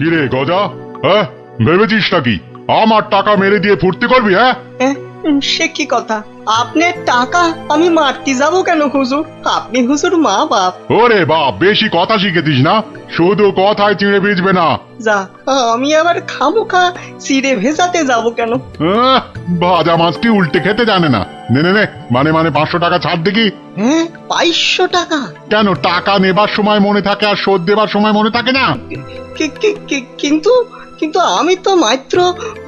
কিরে গজা, হ্যাঁ ভেবেছিস নাকি আমার টাকা মেরে দিয়ে ফুর্তি করবি? হ্যাঁ সে কি কথা? আপনার টাকা আমি মারতে যাবো কেন হুজুর? আপনি হুজুর মা বাপ। ওরে বাপ, বেশি কথা শিখেছিস না, শুধু কথায় চিড়ে ভিজবে না। যা, আমি আবার খামোখা চিড়ে ভেজাতে যাবো কেন? ভাজা মাছ কি উল্টে খেতে জানে না? নে নে নে, মানে 500 টাকা ছাড় দেখি। হ্যাঁ 500 টাকা? কেন, টাকা নেবার সময় মনে থাকে আর শোধ দেবার সময় মনে থাকে না? কিন্তু কিন্তু আমি তো মাত্র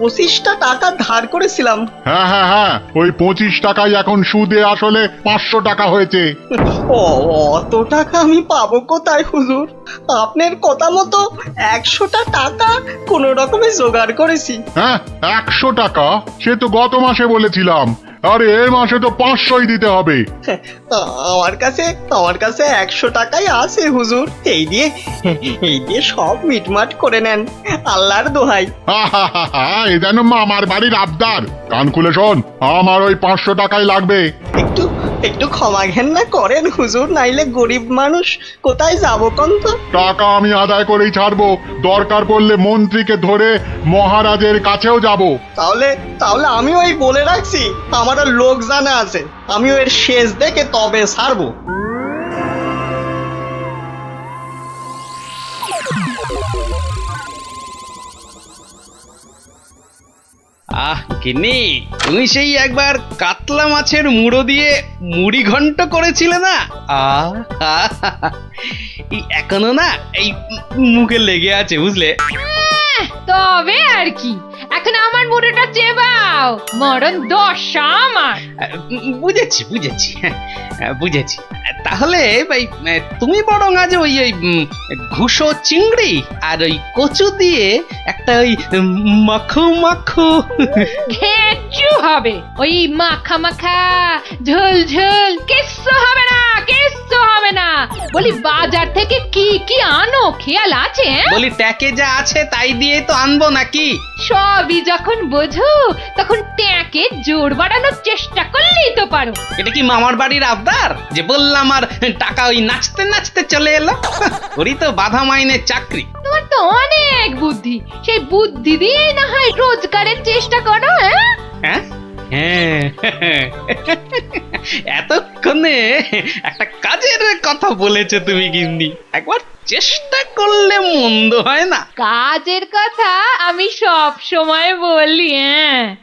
25টা টাকা ধার করেছিলাম। হ্যাঁ হ্যাঁ হ্যাঁ, ওই 25 টাকাই এখন সুদে আসলে 500 টাকা হয়েছে। অত টাকা আমি পাবো কোথায় হুজুর? আপনার কথা মতো 100টা টাকা কোনো রকমে জোগাড় করেছি। হ্যাঁ 100 টাকা? সে তো গত মাসে বলেছিলাম, আরে এ মাসে তো 500ই দিতে হবে। আমার কাছে 100 টাকাই আছে হুজুর। এই দিয়ে সব মিটমাট করে নেন, আল্লাহর দোহাই। এ যেন মামার বাড়ির আবদার। কান খুলে শোন, আমার ওই 500 টাকাই লাগবে। একটু ক্ষমা ঘেন্না করেন হুজুর, নাইলে গরিব মানুষ কোথায় যাবো কোন তো? টাকা আমি আদায় করেই ছাড়বো, দরকার পড়লে মন্ত্রীকে ধরে মহারাজের কাছেও যাব। তাহলে আমি ওই বলে রাখছি, আমারও লোক জানা আছে, আমি ওর শেষ দেখে তবে ছাড়বো। গিন্নি, তুমি সেই একবার কাতলা মাছের মুড়ো দিয়ে মুড়ি ঘন্ট করেছিলে না? এই এখনো না এই মুখে লেগে আছে, বুঝলে? তবে আর কি, এখন আমার মুড়োটা চেবাও, মরণ দশা আমার। বুঝেছি বুঝেছি। তাহলে ভাই তুমি বরং আজ ওই ঘুষো চিংড়ি আর ওই কচু দিয়ে একটা ওই মাখো মাখো ঘেঁচু হবে, ওই মাখা মাখা ঝোল ঝোল কিচ্ছু হবে না, কিচ্ছু হবে না। বলি বাজার থেকে কি কি আনো খেয়াল আছে? বলি ট্যাকে যা আছে তাই দিয়ে তো আনবো নাকি? সবই যখন বোঝো তখন ট্যাকে জোর বাড়ানোর চেষ্টা করলেই তো পারো। এটা কি মামার বাড়ির আবদার যে বললাম আর টাকা ওই নাচতে নাচতে চলে এলো? ওরই তো বাধা মাইনের চাকরি। তোমার তো অনেক বুদ্ধি, সেই বুদ্ধি দিয়েই না হয় রোজগারের চেষ্টা করো। হ্যাঁ এতক্ষণে একটা কাজের কথা বলেছে তুমি গিন্নি, একবার চেষ্টা করলে মন্দ হয় না। কাজের কথা আমি সব সময় বলি,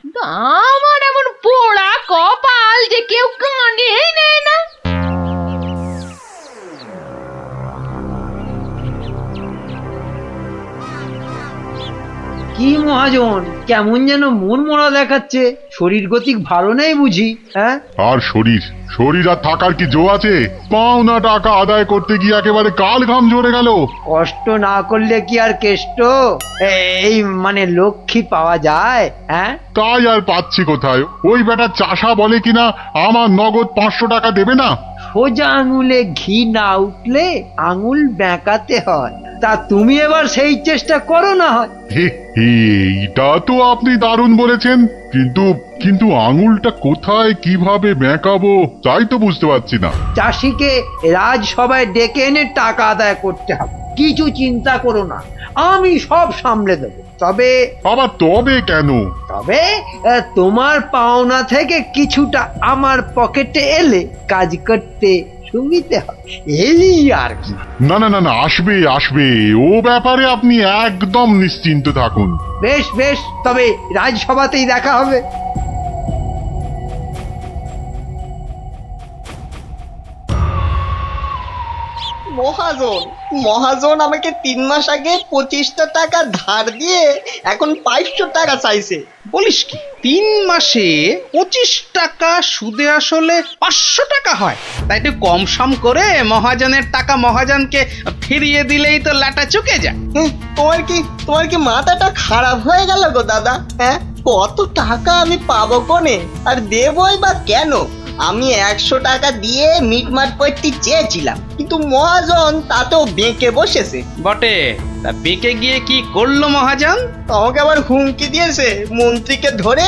কিন্তু আমার এমন পোড়া কপাল যে কেউ কানেই নেয় না। কি মহাজন, কেমন যেন মন মরা দেখাচ্ছে, শরীর গতিক ভালো নেই বুঝি? হ্যাঁ, আর শরীর আর থাকার কি জো আছে? পাওনা টাকা আদায় করতে গিয়ে একেবারে কাল ঘাম ঝরে গেল। কষ্ট না করলে কি আর কেষ্ট এই মানে লক্ষ্মী পাওয়া যায়? হ্যাঁ, তাই আর পাচ্ছি কোথায়? ওই বেটা চাষা বলে কিনা আমার নগদ 500 টাকা দেবে না। সোজা আঙুলে ঘি না উঠলে আঙুল বেঁকাতে হয়। তা তুমি এবার সেই চেষ্টা করো না হয়। এইটা তো আপনি দারুণ বলেছেন, কিন্তু আঙুলটা কোথায় কিভাবে বেঁকাবো তাই তো বুঝতে পারছি না। চাষিকে রাজসভায় ডেকে এনে টাকা আদায় করতে হবে, কিছু চিন্তা করো না, আমি সব সামলে দেবো। তবে কেন? তবে তোমার পাওনা থেকে কিছুটা আমার পকেটে এলে কাজ করতে সুবিধে হবে, এই আর কি। না, আসবে, ও ব্যাপারে আপনি একদম নিশ্চিন্ত থাকুন। বেশ, তবে রাজসভাতেই দেখা হবে। মহাজন আমাকে 3 মাস আগে 25টা টাকা ধার দিয়ে এখন 500 টাকা চাইছে। বলিস কি, 3 মাসে 25 টাকা সুদে আসলে 500 টাকা হয়? তাই একটু কম সম করে মহাজনের টাকা মহাজনকে ফিরিয়ে দিলেই তো লাটা চুকে যায়। তোমার কি মাথাটা খারাপ হয়ে গেল গো দাদা? হ্যাঁ, কত টাকা আমি পাবো কোনে, আর দেবই বা কেন? আমি 100 টাকা দিয়ে মিটমাট করতে চেয়েছিলাম, কিন্তু মহাজন তাতেও বেঁকে বসেছে। বটে, তা বেঁকে গিয়ে কি করলো মহাজন? আমাকে আবার হুমকি দিয়েছে, মন্ত্রীকে ধরে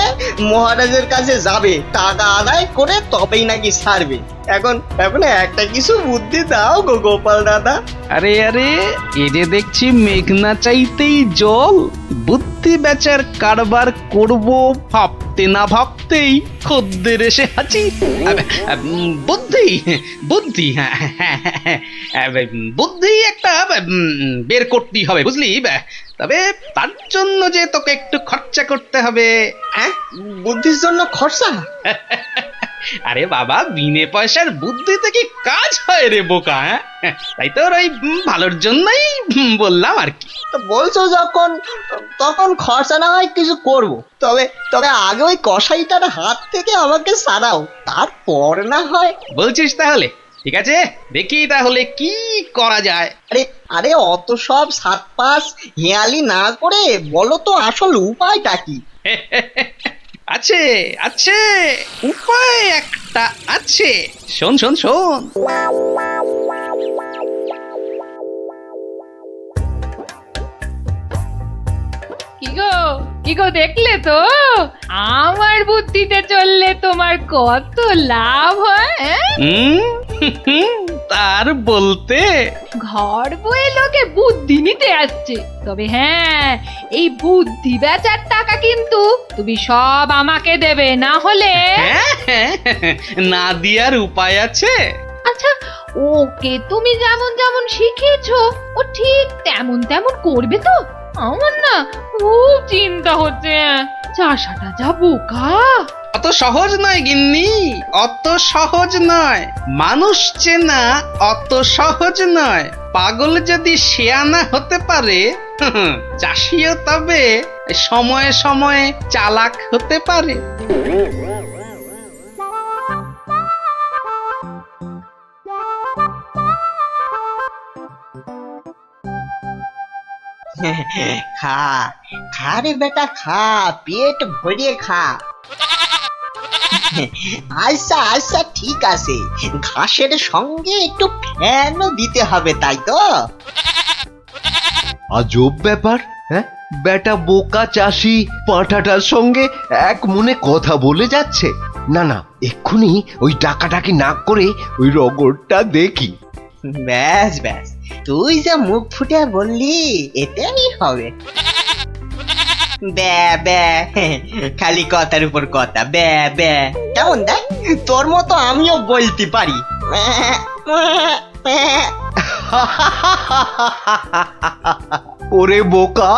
মহারাজের কাছে যাবে, টাকা আদায় করে তবেই নাকি ছাড়বে। এখন এখন একটা কিছু বুদ্ধি দাও গো গোপাল দাদা। আরে আরে এ যে দেখছি মেঘনা চাইতেই জল, বুদ্ধি বেচার কারবার করব ভাবতে না ভাবতেই খদ্দের এসে হাজির। বুদ্ধি বুদ্ধি হ্যাঁ হ্যাঁ, হ্যাঁ, হ্যাঁ, বুদ্ধি একটা বের করতেই হবে বুঝলি। তবে তার জন্য যে তোকে একটু খরচা করতে হবে। হ্যাঁ, বুদ্ধির জন্য খরচা? আরে বাবা, বিনে পয়সার বুদ্ধিতে কি কাজ হয় রে বোকা? তাই তো ওই ভালোর জন্যই বললাম আর কি। তো বলছো যখন, তখন খরচা না হয় কিছু করব। তবে তবে আগে ওই কসাইটার হাত থেকে আমাকে সারাও, তারপর না হয়। বলছিস তাহলে? ঠিক আছে, দেখি তাহলে কি করা যায়। আরে আরে অত সব সাত পাঁচ হেয়ালি না করে বলো তো আসল উপায়টা কি? আছে আছে, উপায় একটা আছে। শোন শোন শোন। কি গো দেখলে তো আমার বুদ্ধিতে চললে তোমার কত লাভ হয়? তার বলতে ঘর বয়ে লোকে বুদ্ধি নিতে আসছে, তবে হ্যাঁ এই বুদ্ধি বেচার টাকা কিন্তু তুমি সব আমাকে দেবে, না হলে না দিয়ার উপায় আছে। আচ্ছা ওকে তুমি যেমন যেমন শিখিয়েছো ও ঠিক তেমন তেমন করবে তো? আমার না খুব চিন্তা হচ্ছে, চাষাটা যা বোকা। অত সহজ নয় গিন্নি, অত সহজ নয়। মানুষ চেনা অত সহজ নয়। পাগল যদি শেয়ানা হতে পারে, চাষিও তবে সময়ে সময়ে চালাক হতে পারে। খা খা রে বেটা, খা, পেট ভরিয়ে খা। আচ্ছা আচ্ছা ঠিক আছে, ঘাসের সঙ্গে একটু ফ্যানও দিতে হবে, তাই তো? আজব ব্যাপার, হ্যাঁ? বেটা বোকা চাষি পাঁঠাটার সঙ্গে এক মনে কথা বলে যাচ্ছে। না না, এক্ষুনি ওই ডাকাডাকি না করে ওই রগরটা দেখি। ব্যাস ব্যাস, তুই যা মুখ ফুটে বললি এটাই হবে। ব্যা ব্যা, খালি কথার উপর কথা, ব্যা ব্যা। কেমন দেখ, তোর মতো আমিও বলতে পারি। ওরে বোকা,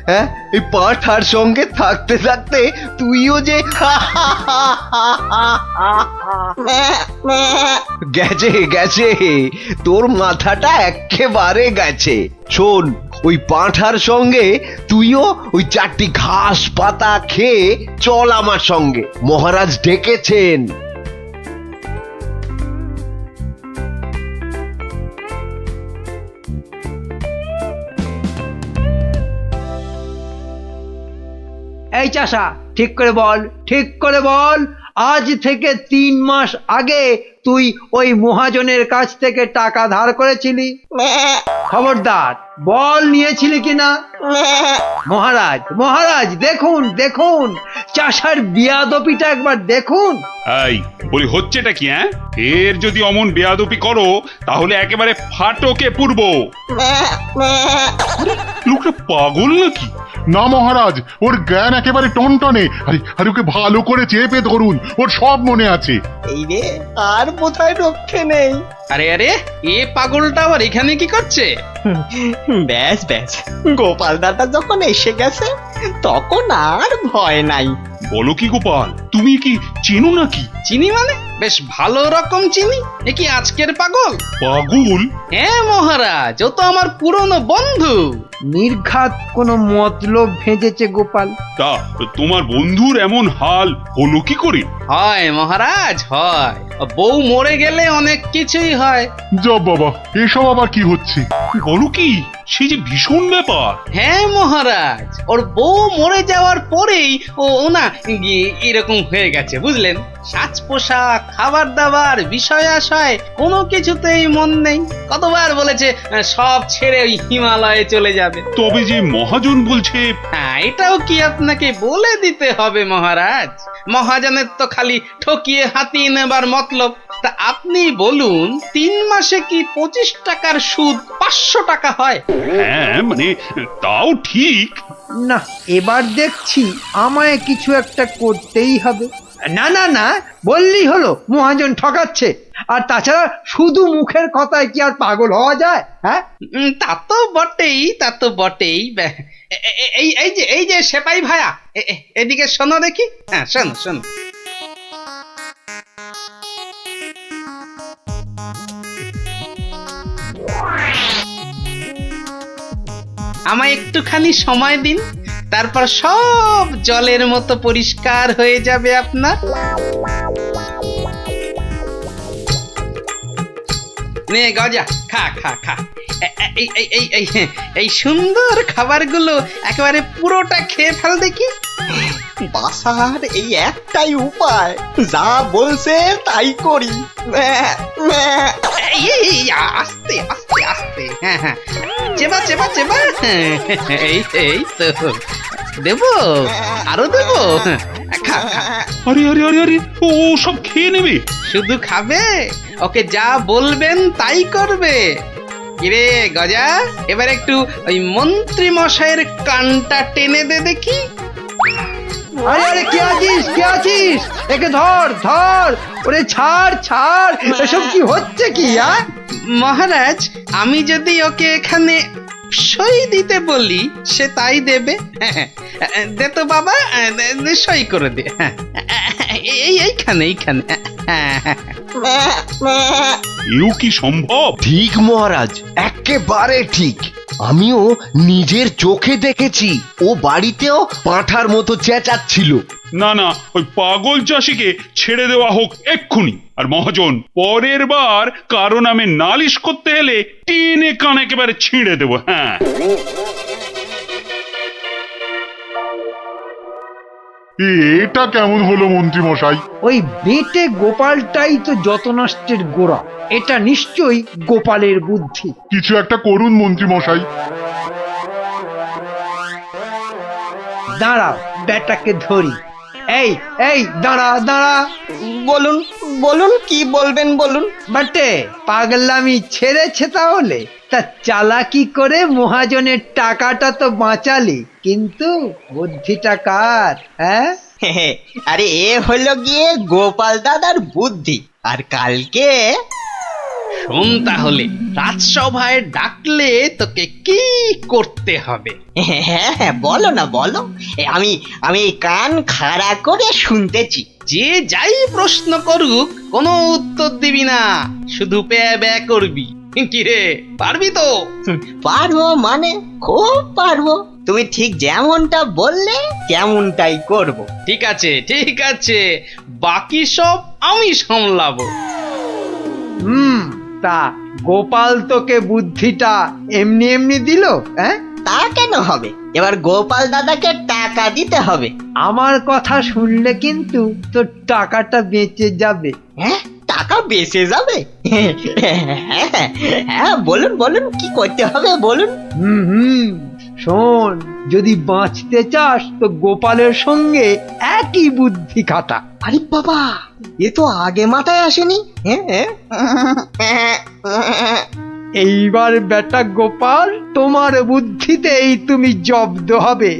হ্যাঁ, এই পাঁঠার সঙ্গে থাকতে থাকতে তুইও যে গেছে গেছে, তোর মাথাটা একেবারে গেছে। শোন, ওই পাঁঠার সঙ্গে তুইও ওই 4টি ঘাস পাতা খেয়ে চল আমার সঙ্গে, মহারাজ ডেকেছেন। এই চাষা, ঠিক করে বল, ঠিক করে বল, আজ থেকে 3 মাস আগে তুই ওই মহাজনের কাছ থেকে টাকা ধার করেছিলি? খবরদার বল, নিয়েছিলি কিনা? মহারাজ মহারাজ, দেখুন দেখুন, চাষার বিয়াদপিটা একবার দেখুন। এই বলি, হচ্ছেটা কি? হ্যাঁ, এর যদি অমন বেয়াদপি করো তাহলে একেবারে ফাটকে পুরব। লোকটা পাগল নাকি? না মহারাজ, ওর জ্ঞান একেবারে টনটনে। আরে আরে ওকে ভালো করে চেপে ধরুন, ওর সব মনে আছে। এই রে, আর বোধহয় রক্ষে নেই। আরে আরে, এ পাগলটা আবার এখানে কি করছে? ব্যাস ব্যাস, গোপাল দাদা যখন এসে গেছে তখন আর ভয় নাই। বলো কি গোপাল, তুমি কি চেনো নাকি? চিনি মানে? বেশ ভালো রকম চিনি। এ কি আজকের পাগল? পাগল? হ্যাঁ মহারাজ, ও তো আমার পুরনো বন্ধু। নির্ঘাত কোনো মতলব ভেজেছে গোপাল। তা তোমার বন্ধুর এমন হাল হলো কি করে? হয় মহারাজ, হয়। বউ মরে গেলে অনেক কিছুই হয়। যা বাবা, এসব আবার কি হচ্ছে? বলো কি, সে যে ভীষণ ব্যাপার। হ্যাঁ মহারাজ, ওর বউ মরে যাওয়ার পরেই ও না এরকম হয়ে গেছে বুঝলেন, সাজ পোশাক খাবার দাবার বিষয় আশয় কোনো কিছুতেই মন নেই। কতবার বলেছে সব ছেড়ে ওই হিমালয়ে চলে যাবে। তবে যে মহাজন বলছে, হ্যাঁ, এটাও কি আপনাকে বলে দিতে হবে মহারাজ? মহাজনের তো খালি ঠকিয়ে হাতিয়ে নেবার মতলব। তা আপনি বলুন, 3 মাসে কি 25 টাকার সুদ 500 টাকা হয়? হ্যাঁ মানে তাও ঠিক। না, এবার দেখছি আমায় কিছু একটা করতেই হবে। না না না, বললেই হলো মহাজন ঠকাচ্ছে। আর তাছাড়া শুধু মুখের কথায় কি আর পাগল হওয়া যায়? হ্যাঁ, তা তো বটেই, তা তো বটেই। এই যে সেপাই ভায়া, এদিকে শোনো দেখি। হ্যাঁ, শোনো শোনো। আমায় একটুখানি সময় দিন, তারপর সব জলের মতো পরিষ্কার হয়ে যাবে আপনার। নে গজা, খা খা খা। এই সুন্দর খাবারগুলো একেবারে পুরোটা খেয়ে ফেল দেখি। বাসার এই একটাই উপায়, যা বলছে তাই করি। আস্তে আস্তে আস্তে, হ্যাঁ হ্যাঁ, চেবা চেবা চেবা। এই তো দেবো, আরো দেবো। খা খা। আরে আরে আরে আরে, ও সব খেয়ে নেবে? শুধু খাবে? ওকে যা বলবেন তাই করবে। কিরে গজা, এবার একটু ওই মন্ত্রী মশাইয়ের কানটা টেনে দে দেখি। আরে আরে, কে আছিস কে আছিস? একে ধর ধর, ওরে ছাড় ছাড়, এসব কি হচ্ছে কি? মহারাজ, আমি যদি ওকে এখানে সই দিতে বলি সে তাই দেবে। দে তো বাবা, সই করে দে। এইখানে এইখানে। এও কি সম্ভব? ঠিক মহারাজ, একেবারে ঠিক। আমিও নিজের চোখে দেখেছি, ও বাড়িতেও পাঁঠার মতো চেঁচাচ্ছিল। না না, ওই পাগল চাষিকে ছেড়ে দেওয়া হোক এক্ষুনি। আর মহাজন, পরের বার কারো নামে নালিশ করতে এলে টেনে কান একেবারে ছিঁড়ে দেবো। হ্যাঁ, এটা কেমন হলো মন্ত্রী মশাই? ওই বেটে গোপালটাই তো যত নষ্টের গোড়া। এটা নিশ্চয়ই গোপালের বুদ্ধি। কিছু একটা করুন মন্ত্রী মশাই। দাঁড়াও, বেটাকে ধরি। এই এই, দাঁড়া দাঁড়া। বলুন বলুন, কি বলবেন বলুন। বাটে, পাগলামি ছেড়েছে তাহলে? তা চালাকি করে মহাজনের টাকাটা তো বাঁচালি, কিন্তু বুদ্ধিটা কার? হ্যাঁ, আরে এ হলো গিয়ে গোপাল দাদার বুদ্ধি। আর কালকে শোন তাহলে, রাজসভায় ডাকলে তোকে কি করতে হবে? হ্যাঁ, বলো না বলো। আমি আমি কান খাড়া করে শুনতেছি। যে যাই প্রশ্ন করুক কোনো উত্তর দিবি না, শুধু প্যা ব্যা করবি। কিরে, পারবি তো? পারবো মানে খুব পারবো। তুমি ঠিক যেমনটা বললে তেমনটাই করব। ঠিক আছে ঠিক আছে, বাকি সব আমি সামলাবো। তা গোপাল তোকে বুদ্ধিটা এমনি এমনি দিল? হ্যাঁ, তা কেন হবে? এবার গোপাল দাদাকে টাকা দিতে হবে। আমার কথা শুনলে কিন্তু তোর টাকাটা বেঁচে যাবে। হ্যাঁ, টাকা বেঁচে যাবে? হ্যাঁ, বলুন বলুন, কি করতে হবে বলুন। শোন, যদি বাঁচতে চাস তো গোপালের সঙ্গে একই বুদ্ধি খাটা। আরে বাবা, এ তো আগে মাথায় আসেনি। এইবার বেটা গোপাল, তোমার বুদ্ধিতেই তুমি জব্দ হবে।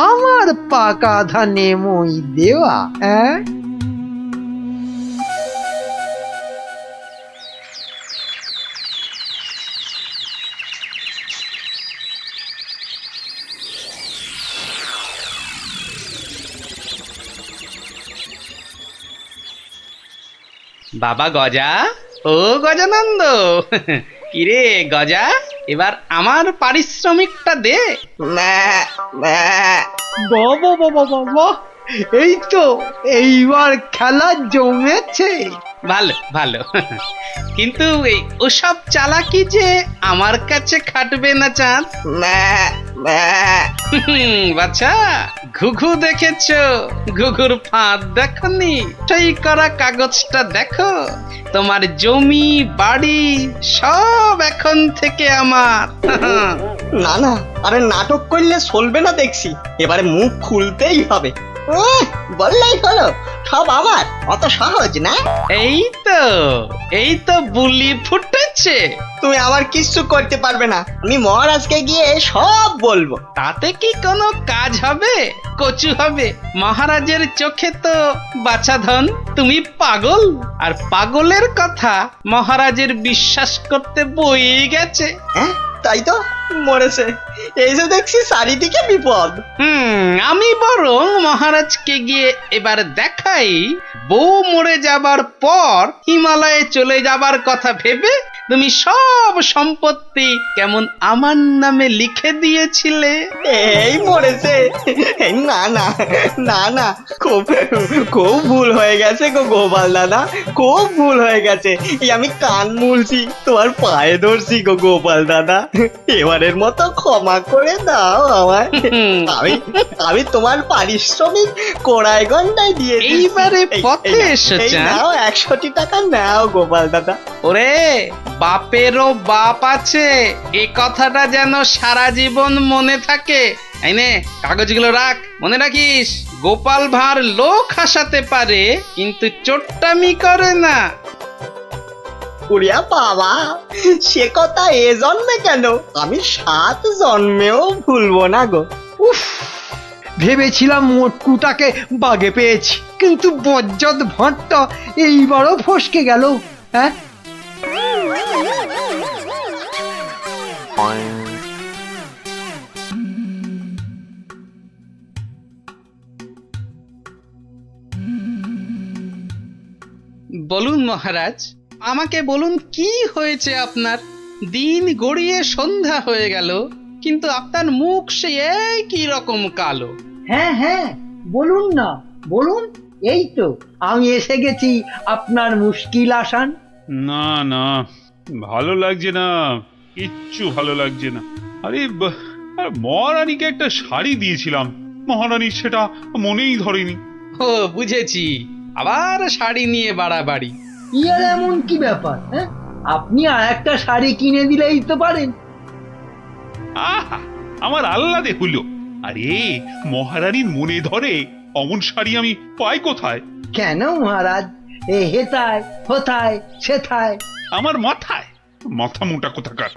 আমার পাকা ধানে মই দেওয়া। হ্যাঁ, বাবা গজা, ও গজানন্দ, কিরে গজা, এবার আমার পারিশ্রমিকটা দে। বাবা বাবা বাবা, এই তো এইবার খেলা জমেছে। ভালো ভালো, কিন্তু এই ওসব চালাকি যে আমার কাছে খাটবে না চাঁদ। বাচ্চা, ঘুঘু দেখেছো? ঘুঘুর ফাঁদ দেখনি? সই করা কাগজটা দেখো। তোমার জমি বাড়ি সব এখন থেকে আমার। না না, আরে নাটক করলে চলবে না দেখছি, এবারে মুখ খুলতেই হবে। বললেই হলো সব আমার, অত সহজ না। এই তো বুলি ফুটেছে। তুমি আমার কিচ্ছু করতে পারবে না, আমি মহারাজকে গিয়ে সব বলবো। তাতে কি কোনো কাজ হবে? কচু হবে? মহারাজের চোখে তো বাছাধন। তুমি পাগল, আর পাগলের কথা মহারাজের বিশ্বাস করতে বই গেছে। হ্যাঁ তাই তো, মরেছে। এই যে দেখছি চারিদিকে বিপদ। আমি বরং মহারাজকে গিয়ে এবার দেখাই, বউ মরে যাবার পর হিমালয়ে চলে যাবার কথা ভেবে তুমি সব সম্পত্তি কেমন আমার নামে লিখে দিয়েছিলে। এই মরেছে। না না না না, খুব খুব ভুল হয়ে গেছে গো গোপাল দাদা, খুব ভুল হয়ে গেছে। এই আমি কান মুলছি, তোমার পায়ে ধরছি গো গোপাল দাদা, এবারের মতো ক্ষমা করে দাও আমায়। আমি তোমার পারিশ্রমিক কোড়ায় গন্ডায় দিয়ে দিচ্ছি। এইবারে পথে এসেছে। নাও 100 টাকা নাও গোপাল দাদা। ওরে, বাপেরও বাপ আছে, এ কথাটা যেন সারা জীবন মনে থাকে। এই নে কাগজগুলো রাখ, মনে রাখিস গোপাল ভাঁড় লোক হাসাতে পারে কিন্তু চোট্টামি করে না। উড়িয়া বাবা, সে কথা এ জন্মে কেন, আমি 7 জন্মেও ভুলবো না গো। উফ, ভেবেছিলাম মোটকুটাকে বাগে পেয়েছি, কিন্তু বজ্জত ভাঁড়টা এইবারও ফসকে গেল। হ্যাঁ, বলুন মহারাজ, আমাকে বলুন কি হয়েছে আপনার? দিন গড়িয়ে সন্ধ্যা হয়ে গেল, কিন্তু আপনার মুখ সে একই রকম কালো। হ্যাঁ হ্যাঁ, বলুন না, বলুন। এই তো আমি এসে গেছি আপনার মুশকিল আসান। না না, ভালো লাগছে না, কিচ্ছু ভালো লাগছে না। আরে মহারানীকে একটা শাড়ি দিয়েছিলাম, মহারানী সেটা মনেই ধরেনি। ও বুঝেছি, আবার শাড়ি নিয়ে বাড়াবাড়ি। ইয়ার এমন কি ব্যাপার? হ্যাঁ, আপনি আর একটা শাড়ি কিনে দিলেই তো পারেন। আহা, আমার আহ্লাদে হলো। আরে মহারানীর মনে ধরে অমন শাড়ি আমি পাই কোথায়? কেন মহারাজ, এ হেথায় হোথায় সেথায়। আমার মাথায় মাথা মোটা কোথাকার।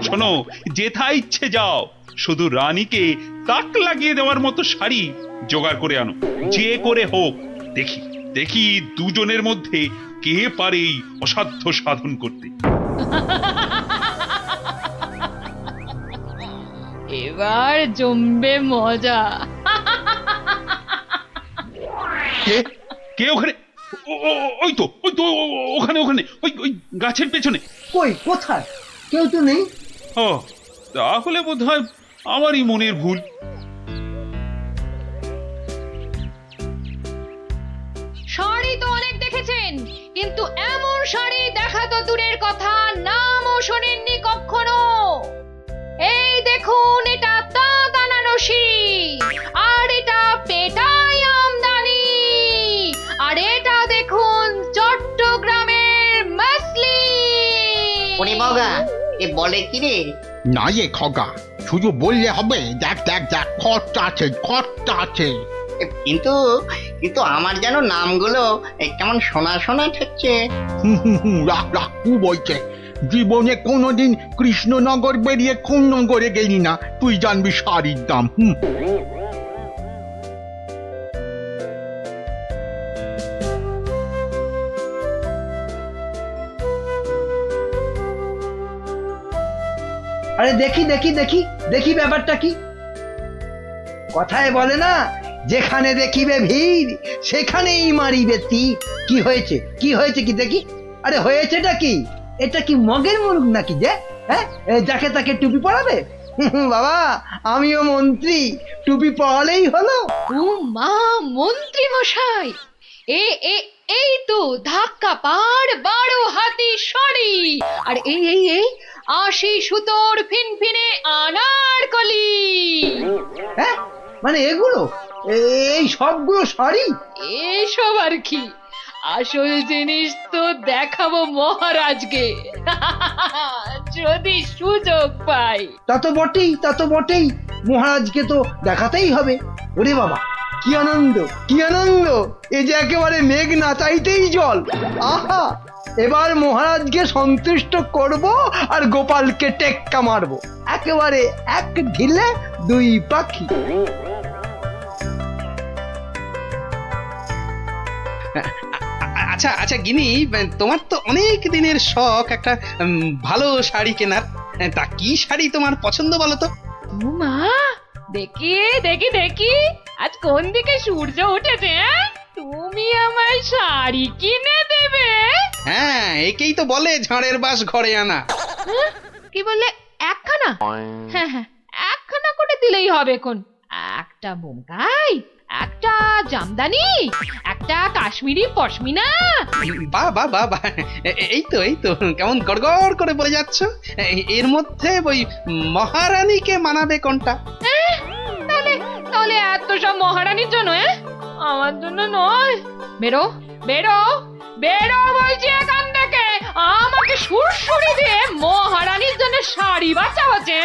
শোনো, যেথায় ইচ্ছে যাও, শুধু রানীকে তাক লাগিয়ে দেওয়ার মতো শাড়ি জোগাড় করে আনো, যে করে হোক। দেখি দেখি দুজনের মধ্যে কে পারে এই অসাধ্য সাধন করতে। এবার জমবে মজা। কে ওখানে? ওই তো ওখানে ওখানে, ওই গাছের পেছনে। কই, কোথায়? কেউ তো নেই। ও, তাহলে বোধহয় আমারই মনের ভুল। শাড়ি তো অনেক দেখেছেন, কিন্তু এমন শাড়ি দেখা তো দূরের কথা, নামও শোনেননি কখনো। এই দেখুন, এটা তাঁত আনারসি, আর এটা পেটাই আমদানি, আর এটা দেখুন চট্টগ্রামের মসলিন। ওরে বাবা, এ বলে কি রে? না এ খগা, শুধু বললে হবে। দেখ দেখ দেখ, খরচা আছে, খরচা আছে। কিন্তু কিন্তু আমার যেন নামগুলো কেমন শোনা শোনা ঠেকছে। রাখ রাখ, কু বলছে। জীবনে কোনোদিন কৃষ্ণনগর বেরিয়ে কোন নগরে গেলি না, তুই জানবি শাড়ির দাম। আরে দেখি দেখি দেখি দেখি, ব্যাপারটা কি? কথায় বলে না, যেখানে দেখিবে ভিড় সেখানেই মারিবে তীর। কি হয়েছে, কি হয়েছে কি দেখি? আরে হয়েছেটা কি? এটা কি মগের মুরগ নাকি যে? হ্যাঁ, যাকে তাকে টুপি পরাবে? বাবা, আমিও মন্ত্রী, টুপি পরালেই হলো। ও মা, মন্ত্রী মশাই, এ এ এই তো ধাক্কা পাড় 12 হাতি শাড়ি, আর এই এই এই 80 সুতোর ফিনফিনে আনারকলি। হ্যাঁ, মানে এগুলো এই সবগুলো শাড়ি? এসব আর কি, আসল জিনিস তো দেখাবো মহারাজকে যদি সুযোগ পাই। তা তো বটেই, তা তো বটেই, মহারাজকে তো দেখাতেই হবে। ওরে বাবা, কি আনন্দ, কি আনন্দ! এ যে একেবারে মেঘ না চাইতেই জল। আহা, এবার মহারাজকে সন্তুষ্ট করব আর গোপালকে টেক্কা মারবো, একেবারে এক ঢিলে দুই পাখি। আচ্ছা আচ্ছা গিনি, তোমার তো অনেক দিনের শখ একটা ভালো শাড়ি কেনার। তা কি শাড়ি তোমার পছন্দ বলো তো? ও মা, দেখি দেখি দেখি, আজ কোন দিকে সূর্য উঠেছে? তুমি আমায় শাড়ি কিনে দেবে? হ্যাঁ, একেই তো বলে ঝাড়ের বাস ঘরে আনা। কি বললে, একখানা? হ্যাঁ হ্যাঁ, একখানা করে দিলেই হবে। কোন একটা বোমকাই, একটা জামদানি, একটা কাশ্মীরি পশমিনা। বাহ বাহ বাহ বাহ, এই তো কেমন গড়গড় করে বলে যাচ্ছ। এর মধ্যে ওই মহারানীকে মানাবে কোনটা? তাহলে তাহলে এত সব মহারানীর জন্য? আমার জন্য নয়। বেরো বেরো বেরো বলছি এখান থেকে। আমাকে সুরসুরি দিয়ে মহারানীর জন্য শাড়ি বাঁচা হচ্ছে।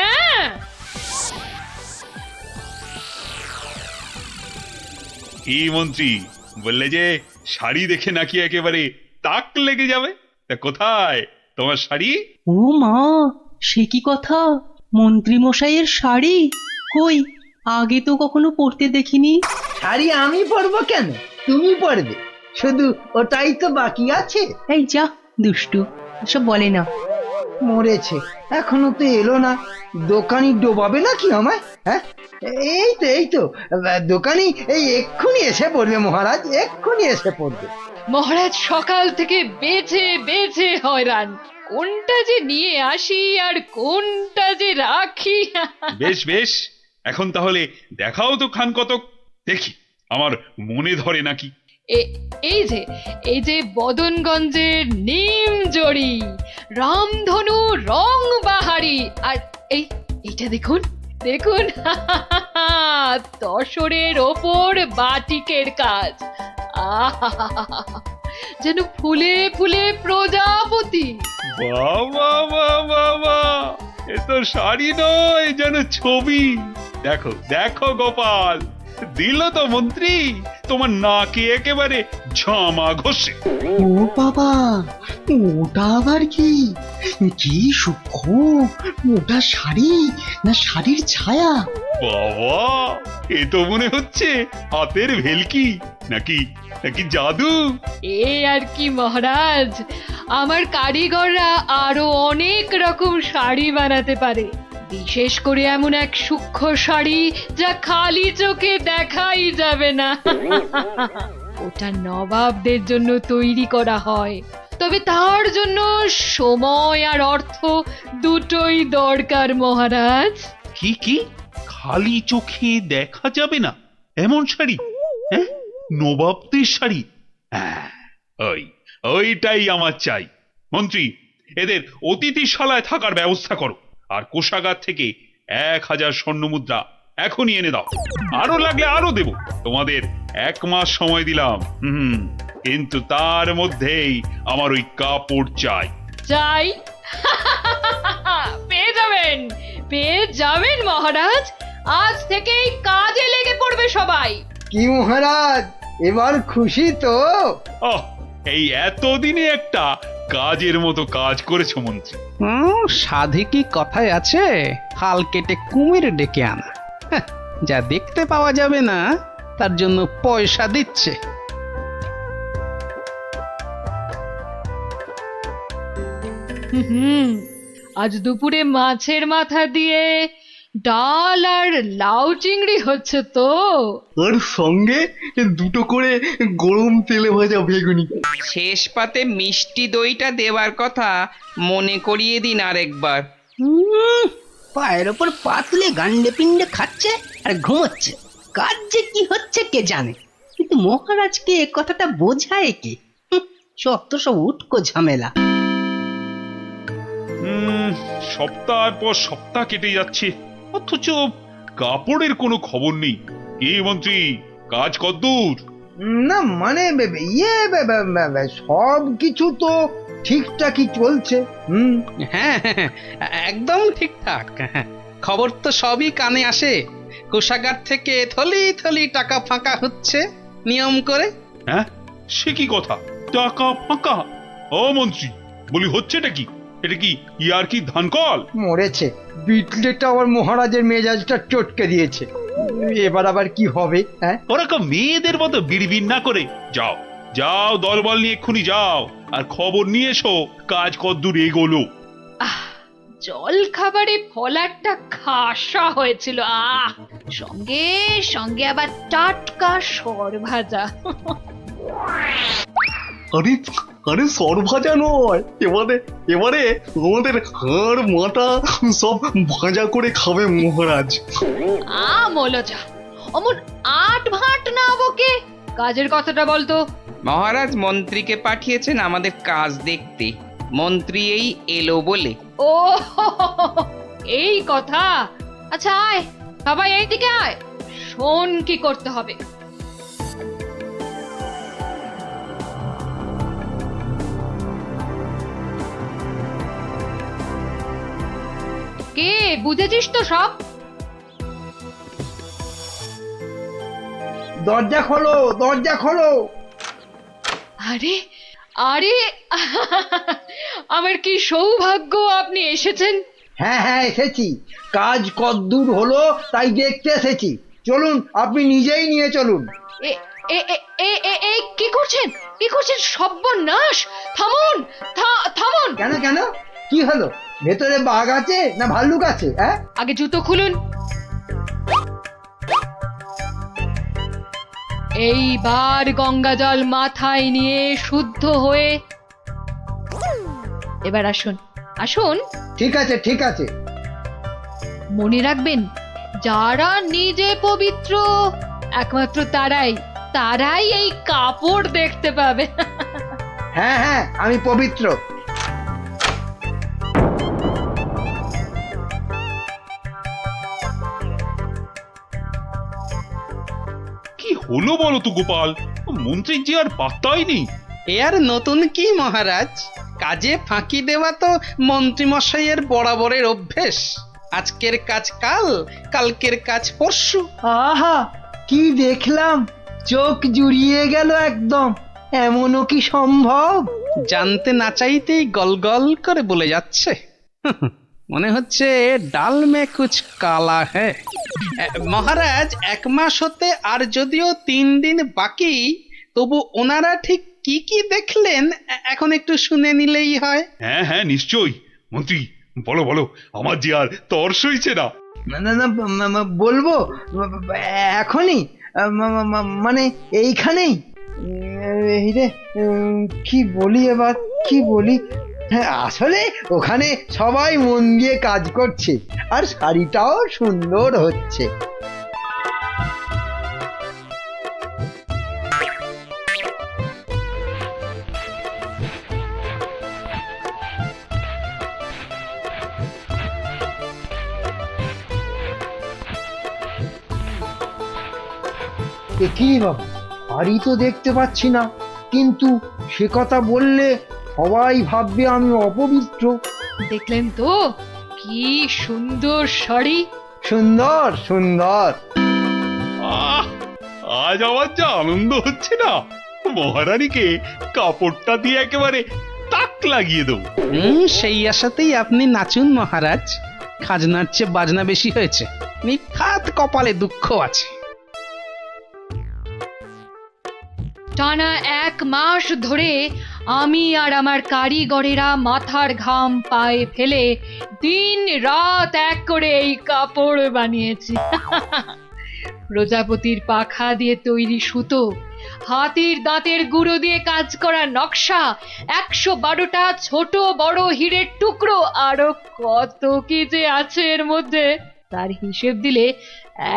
কি মন্ত্রী, বললে যে শাড়ি দেখে নাকি একেবারে তাক লেগে যাবে? তা কোথায় তোমার শাড়ি? ও মা, সে কি কথা! মন্ত্রী মশাইয়ের শাড়ি কই, আগে তো কখনো পরতে দেখিনি। শাড়ি আমি পরবো কেন, তুমি পরবে, শুধু ওটাই তো বাকি আছে। এই যা দুষ্টু, এসব বলে না। মরেছে, এখনো তো এলো না। দোকানি ডোবাবে নাকি আমায়? হ্যাঁ, এই তো দোকানি এই এক্ষুনি এসে পড়বে মহারাজ, এক্ষুনি এসে পড়বে। মহারাজ সকাল থেকে বেছে বেছে হয়রান, কোনটা যে নিয়ে আসি আর কোনটা যে রাখি। বেশ বেশ, এখন তাহলে দেখাও তো খান কতক, দেখি আমার মনে ধরে নাকি। এই যে বদনগঞ্জের নিম জড়ি, রামধনু রং বাহারি, আর এইটা দেখুন দেখুন, তসরের ওপর বাটিকের কাজ। যেন ফুলে ফুলে প্রজাপতি। বাবা বাবা বাবা, এ তো শাড়ি নয়, যেন ছবি। দেখো দেখো গোপাল, দিল তো মন্ত্রী তোমার নাকে একেবারে ঝামা ঘষে। ও বাবা, ওটা আবার কি? কি সূক্ষ্ম! ওটা শাড়ি না শাড়ির ছায়া? বাবা, এ তো মনে হচ্ছে হাতের ভেলকি, নাকি নাকি জাদু। এ আর কি মহারাজ, আমার কারিগররা আরো অনেক রকম শাড়ি বানাতে পারে, বিশেষ করে এমন এক সূক্ষ্ম শাড়ি যা খালি চোখে দেখাই যাবে না। ওটা নবাবদের জন্য তৈরি করা হয়, তবে তার জন্য সময় আর অর্থ দুটোই দরকার মহারাজ। কি কি খালি চোখে দেখা যাবে না এমন শাড়ি? হ্যাঁ, নবাবদের শাড়ি? হ্যাঁ, ওইটাই আমার চাই। মন্ত্রী, এদের অতিথিশালায় থাকার ব্যবস্থা করো, আর কোষাগার থেকে 1000 স্বর্ণ মুদ্রা এখনই এনে দাও। আরো লাগলে আরো দেব, তোমাদের 1 মাস সময় দিলাম। কিন্তু তার মধ্যেই আমার ওই কাপড় চাই। চাই? পেয়ে যাবেন মহারাজ, আজ থেকেই কাজে লেগে পড়বে সবাই। কি মহারাজ, এবার খুশি তো? এই এতদিনে একটা কাজের মতো কাজ করেছো মন্ত্রী। সাধে কি কথায় আছে, হাল কেটে কুমির ডেকে আনা। যা দেখতে পাওয়া যাবে না তার জন্য পয়সা দিচ্ছে। আজ দুপুরে মাছের মাথা দিয়ে ডাল আর লাউ চিংড়ি হচ্ছে তো, ওর সঙ্গে 2টো করে গরম তেলে ভাজা বেগুনি। শেষ পাতে মিষ্টি দইটা দেওয়ার কথা মনে করিয়ে দিন আরেকবার। পায়ের ওপর পা তুলে গান্ডে পিণ্ডে খাচ্ছে আর ঘুমোচ্ছে, কাজ যে কি হচ্ছে কে জানে। কিন্তু মহারাজকে এ কথাটা বোঝায় কি? যত সব উটকো ঝামেলা। সপ্তাহ পর সপ্তাহ কেটে যাচ্ছে, অথচ কাপড়ের কোনো খবর নেই। কি মন্ত্রী, কাজ কদ্দূর? না মানে সব কিছু তো ঠিকঠাকই চলছে। হ্যাঁ হ্যাঁ, একদম ঠিকঠাক। খবর তো সবই কানে আসে। কোষাগার থেকে থলি থলি টাকা ফাঁকা হচ্ছে নিয়ম করে। হ্যাঁ, সে কি কথা? টাকা ফাঁকা? ও মন্ত্রী, বলি হচ্ছেটা কি? এটা কি ইয়ার কি ধান কল? মরেছে, বিটলেটা আবার মহারাজের মেজাজটা চটকে দিয়েছে। এবার আবার কি হবে? হ্যাঁ, ওরকম মেয়েদের মতো বিড়বিড় না করে যাও যাও, দলবল নিয়ে এক্ষুনি যাও আর খবর নিয়ে এসো কাজ কদ্দূর এগোলো। জল খাবারে ফলারটা খাসা হয়েছিল। সঙ্গে সঙ্গে আবার টাটকা সর ভাজা। আরে আরে সর ভাজা নয়, এবারে এবারে আমাদের হাড় মাথা সব ভাজা করে খাবে মহারাজ। মলজা, অমন আট ভাট না বকে কাজের কথাটা বলতো। মহারাজ মন্ত্রীকে পাঠিয়েছেন আমাদের কাজ দেখতে। মন্ত্রী এই এলো বলে। ও এই কথা। আচ্ছা আয় সবাই এইদিকে আয়, শোন কি করতে হবে। কে বুঝেছিস তো সব? দরজা খোলো, দরজা খোলো। আরে আরে আমার কি সৌভাগ্য আপনি এসেছেন। হ্যাঁ হ্যাঁ এসেছি, কাজ কদ্দূর হলো তাই দেখতে এসেছি। চলুন, আপনি নিজেই নিয়ে চলুন। এ এ এ এ এ এ কি করছেন, কি করছেন? সর্বনাশ! থামুন, থামুন। কেন কেন, কি হলো? ভেতরে বাঘ আছে না ভাল্লুক আছে? হ্যাঁ, আগে জুতো খুলুন। এইবার গঙ্গা জল মাথায় নিয়ে শুদ্ধ হয়ে এবার আসুন, আসুন। ঠিক আছে ঠিক আছে। মনে রাখবেন, যারা নিজে পবিত্র একমাত্র তারাই এই কাপড় দেখতে পাবে। হ্যাঁ হ্যাঁ, আমি পবিত্র। কি হলো বলো তো গোপাল? মন্ত্রীর যে আর পাত্তাই নেই। এ আর নতুন কি মহারাজ, কাজে ফাঁকি দেওয়া তো মন্ত্রীমশাইয়ের বরাবরের অভ্যেস। আজকের কাজ কাল, কালকের কাজ পরশু। আহা, কি দেখলাম, চোখ জুড়িয়ে গেল একদম। এমনও কি সম্ভব? জানতে না চাইতেই গল গল করে বলে যাচ্ছে। মনে হচ্ছে ডাল মে কুছ কালা হ্যায়। মহারাজ, 1 মাস হতে আর যদিও 3 দিন বাকি, তবু ওনারা ঠিক কি কি দেখলেন এখন একটু শুনে নিলেই হয়। হ্যাঁ হ্যাঁ নিশ্চয়ই। মন্ত্রী বলো বলো, আমার যে আর তর সইছে না। না না, বলবো এখনই, মানে এইখানেই। এই রে, কি বলি এবার, কি বলি? হ্যাঁ, আসলে ওখানে সবাই মন দিয়ে কাজ করছে আর শাড়িটাও সুন্দর হচ্ছে। কি বাবা, শাড়ি তো দেখতে পাচ্ছি না, কিন্তু সে কথা বললে সবাই ভাববে আমি অপবিত্র। দেখলেন তো কি সুন্দর শাড়ি। সুন্দর সুন্দর। আজ আমার যা আনন্দ হচ্ছে না, মহারানীকে কাপড়টা দিয়ে একেবারে তাক লাগিয়ে দেবো। সেই আশাতেই আপনি নাচুন মহারাজ। খাজনার চেয়ে বাজনা বেশি হয়েছে, নিখাত কপালে দুঃখ আছে। টানা 1 মাস ধরে আমি আর আমার কারিগরেরা মাথার ঘাম পায়ে ফেলে দিন রাত এক করে এই কাপড় বানিয়েছি। প্রজাপতির পাখা দিয়ে তৈরি সুতো, হাতির দাঁতের গুঁড়ো দিয়ে কাজ করা নকশা, 112টা ছোট বড় হীরের টুকরো, আরো কত কি যে আছে এর মধ্যে, তার হিসেব দিলে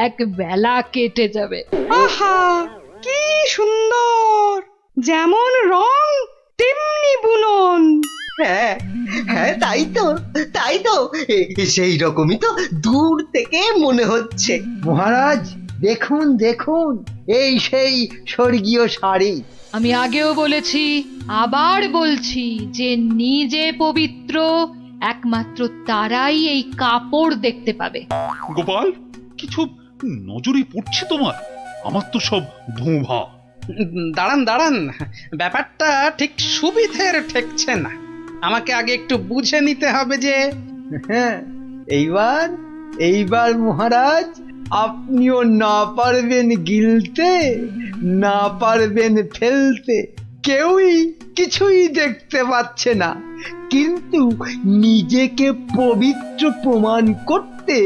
1 বেলা কেটে যাবে। আহা, কি সুন্দর! যেমন রং তেমনি বুনন। হ্যাঁ হ্যাঁ, তাই তো সেই রকমই তো দূর থেকে মনে হচ্ছে। মহারাজ, দেখুন দেখুন, এই সেই স্বর্গীয় শাড়ি। আমি আগেও বলেছি, আবার বলছি যে নিজে পবিত্র একমাত্র তারাই এই কাপড় দেখতে পাবে। গোপাল, কিছু নজরে পড়ছে তোমার? আমার তো সব ধোঁভা। দাঁড়ান দাঁড়ান, ব্যাপারটা ঠিক সুবিধের ঠেকছে না। আমাকে আগে একটু বুঝে নিতে হবে যে হ্যাঁ, এইবার এইবার মহারাজ আপনিও না পারবেন গিলতে, না পারবেন ফেলতে, কেউই কিছুই দেখতে পাচ্ছে না, কিন্তু নিজেকে পবিত্র প্রমাণ করতে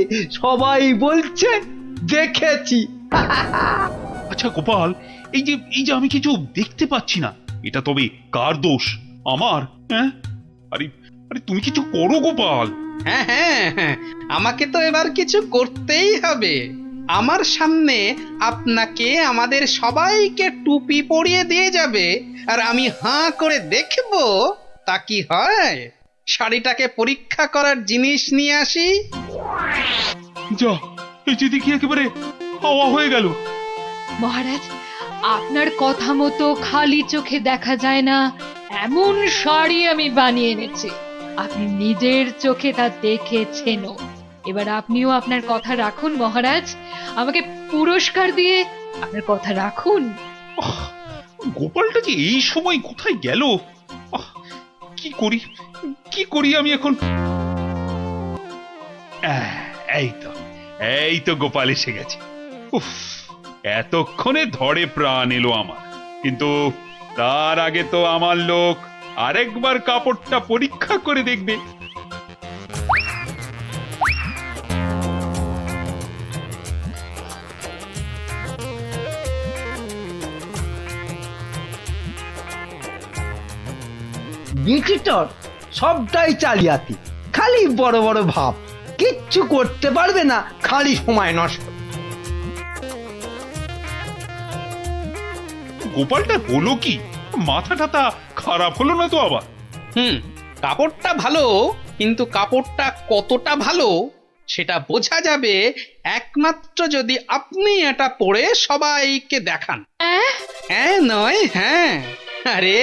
সবাই বলছে দেখেছি। আচ্ছা গোপাল, এই যে আমি কিছু দেখতে পাচ্ছি না, এটা তবে কার দোষ? আমার? হ্যাঁ, আরে আরে তুমি কিছু করো গোপাল। হ্যাঁ হ্যাঁ হ্যাঁ, আমাকে তো এবার কিছু করতেই হবে। আমার সামনে আপনাকে আমাদের সবাইকে টুপি পরিয়ে দিয়ে যাবে, আর আমি হাঁ করে দেখব তা কি হয়। শাড়িটাকে পরীক্ষা করার জিনিস নিয়ে আসি। যা, এই যে দেখি একেবারে হাওয়া হয়ে গেল। মহারাজ, আপনার কথা মতো খালি চোখে দেখা যায় না এমন শাড়ি আমি বানিয়ে এনেছি। আপনি নিজের চোখে তা দেখেছেনও। এবার আপনিও আপনার কথা রাখুন মহারাজ, আমাকে পুরস্কার দিয়ে আপনার কথা রাখুন। গোপালটা যে এই সময় কোথায় গেল? কি করি কি করি আমি এখন? এই তো গোপাল এসে গেছে। উফ, এতক্ষণে ধরে প্রাণ এলো আমার। কিন্তু তার আগে তো আমার লোক আরেকবার কাপড়টা পরীক্ষা করে দেখবে। বিচিত্র, সবটাই চালিয়াতি, খালি বড় বড় ভাব, কিচ্ছু করতে পারবে না, খালি সময় নষ্ট। গোপালটা হলো কি? মাথা টাথা খারাপ হলো না তো আবার? কাপড়টা ভালো, কিন্তু কাপড়টা কতটা ভালো সেটা বোঝা যাবে একমাত্র যদি আপনি এটা পরে সবাইকে দেখান। হ্যাঁ নয় হ্যাঁ, আরে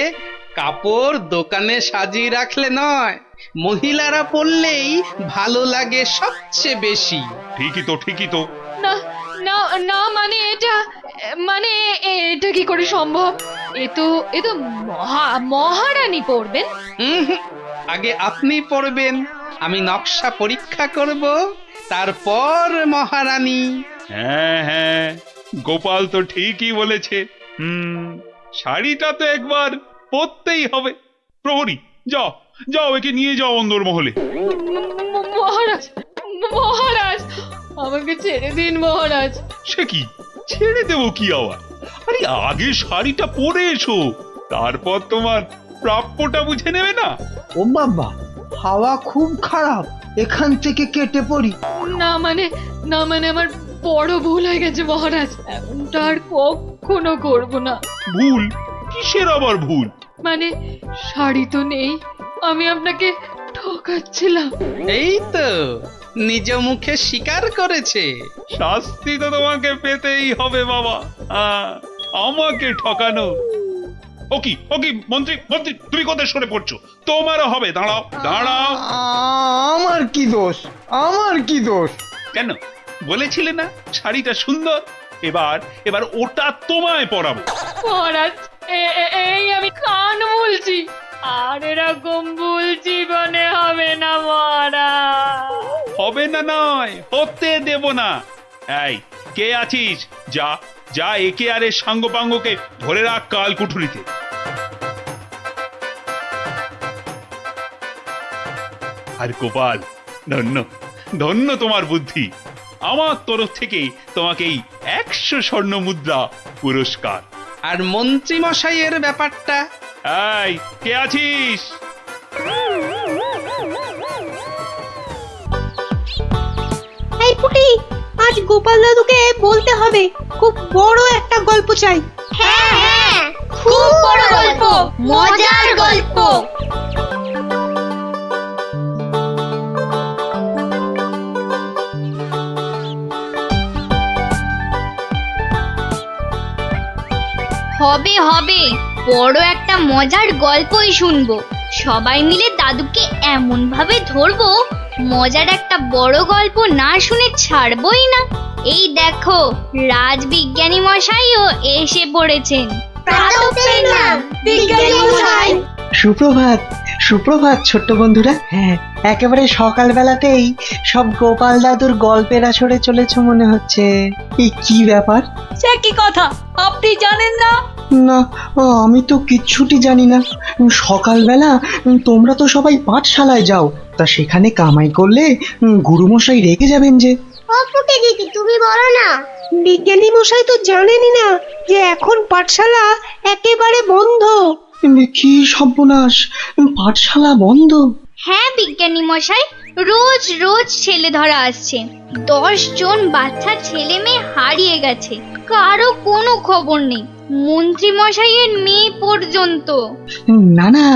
কাপড় দোকানে সাজিয়ে রাখলে নয়, মহিলারা পরলেই ভালো লাগে সবচেয়ে বেশি। ঠিকই তো। না না না, মানে এটা কি করে সম্ভব? এ তো মহারানী পরবেন। আগে আপনি পরবেন, আমি নকশা পরীক্ষা করব, তারপর মহারানী। হ্যাঁ, গোপাল তো ঠিকই বলেছে। শাড়িটা তো একবার পরতেই হবে। প্রহরী, যাও যাও, একে নিয়ে যাও অন্দরমহলে। মহারাজ, মহারাজ, আমাকে ছেড়ে দিন মহারাজ। সে কি, ছেড়ে দেবো কি আবার? আরে আগে শাড়িটা পরে এসো, তারপর তোমার প্রাপ্যটা বুঝে নেবে না? ও বাবা, হাওয়া খুব খারাপ, এখান থেকে কেটে পড়ি। না মানে আমার বড় ভুল হয়ে গেছে মহারাজ, এমনটা আর কখনো করব না। ভুল? কিসের আবার ভুল? মানে শাড়ি তো নেই, আমি আপনাকে ঠকাচ্ছিলাম। এই তো নিজ মুখে স্বীকার করেছে। শাস্তি তো তোমাকে পেতেই হবে বাবা, আমাকে ঠকানো। ওকি মন্ত্রী, তুমি কোথায় সরে পড়ছো? তোমারও হবে, দাঁড়াও। আমার কি দোষ? কেন বলেছিলে না শাড়িটা সুন্দর? এবার ওটা তোমায় পরাবো। মহারাজ, এই আমি কান বলছি, আর এরকম ভুল জীবনে হবে না মহারাজ। হবে না নয়, হতে দেব না। এই কে আছিস? যা একে আর এর সাঙ্গপাঙ্গকে ধরে রাখ কাল কুঠুরিতে। আর গোপাল, ধন্য তোমার বুদ্ধি। আমার তরফ থেকে তোমাকে এই 100 স্বর্ণ মুদ্রা পুরস্কার। আর মন্ত্রী মশাইয়ের ব্যাপারটা? এই কে আছিস? এই পুটি, আজ গোপাল দাদুকে বলতে হবে, খুব বড় একটা গল্প চাই। হ্যাঁ, খুব বড় গল্প, মজার গল্প। হবে হবে, বড় একটা মজার গল্পই শুনবো। সবাই মিলে দাদুকে এমন ভাবে ধরবো, মজার একটা বড় গল্প না শুনে ছাড়বই না। এই দেখো, রাজবিজ্ঞানী মশাইও এসে পড়েছেন। সুপ্রভাত, সুপ্রভাত ছোট্ট বন্ধুরা। হ্যাঁ, একেবারে সকালবেলাতেই সব গোপাল দাদুর গল্পের আসরে চলেছ মনে হচ্ছে। এই কি ব্যাপার? সে কি কথা, আপনি জানেন না? না, আমি তো কিচ্ছুটি জানি না। সকালবেলা তোমরা তো সবাই পাঠশালায় যাও, তা সেখানে কামাই করলে গুরুমশাই রেগে যাবেন যে। ও পুটি দিদি, তুমি বলো না। বিজ্ঞানী মশাই তো জানেনই না যে এখন পাঠশালা একেবারে বন্ধ। কি সর্বনাশ, পাঠশালা বন্ধ? হ্যাঁ বিজ্ঞানী মশাই, রোজ রোজ ছেলে ধরা আসছে। 10 জন বাচ্চা ছেলে মেয়ে হারিয়ে গেছে, কারো কোনো খবর নেই, মন্ত্রী মশাইয়ের মেয়ে পর্যন্ত। না না,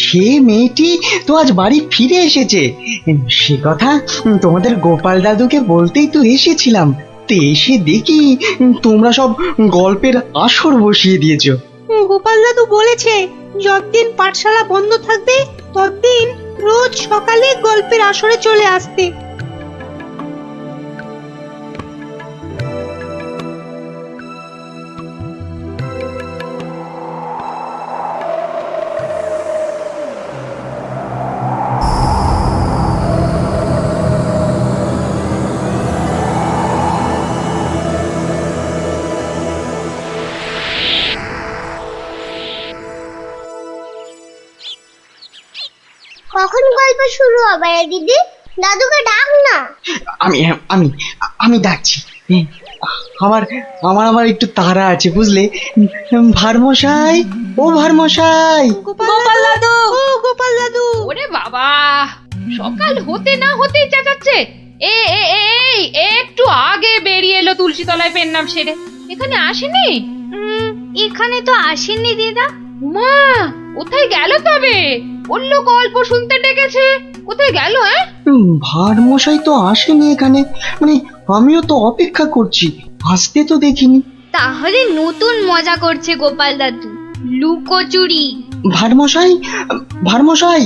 সে মেয়েটি তো আজ বাড়ি ফিরে এসেছে। সে কথা তোমাদের গোপাল দাদুকে বলতেই তো এসেছিলাম। তো এসে দেখি তোমরা সব গল্পের আসর বসিয়ে দিয়েছো। গোপাল দাদু বলেছে যতদিন পাঠশালা বন্ধ থাকবে ততদিন রোজ সকালে গল্পের আসরে চলে আসতে। কখন গল্প শুরু হবে রে দিদি? দাদুকে ডাক না। আমি আমি আমি ডাকছি। আমার আমার আমার একটু তাড়া আছে বুঝলে। ভারমশাই, ও ভারমশাই। গোপাল দাদু, ও গোপাল দাদু। ওরে বাবা, সকাল হতে না হতেই চেঁচাচ্ছে। এই একটু আগে বেরিয়ে এলো তুলসী তলায় পেন নাম সেরে, এখানে আসেনি? এখানে তো আসেননি দিদা। মা, কোথায় গেল তবে? বললো গল্প শুনতে ডেকেছে, কোথায় গেল? ভারমশাই তো আসেনি এখানে, মানে আমিও তো অপেক্ষা করছি, আসতে তো দেখিনি। তাহলে নতুন মজা করছে গোপাল দাদু, লুকোচুরি। ভারমশাই, ভারমশাই,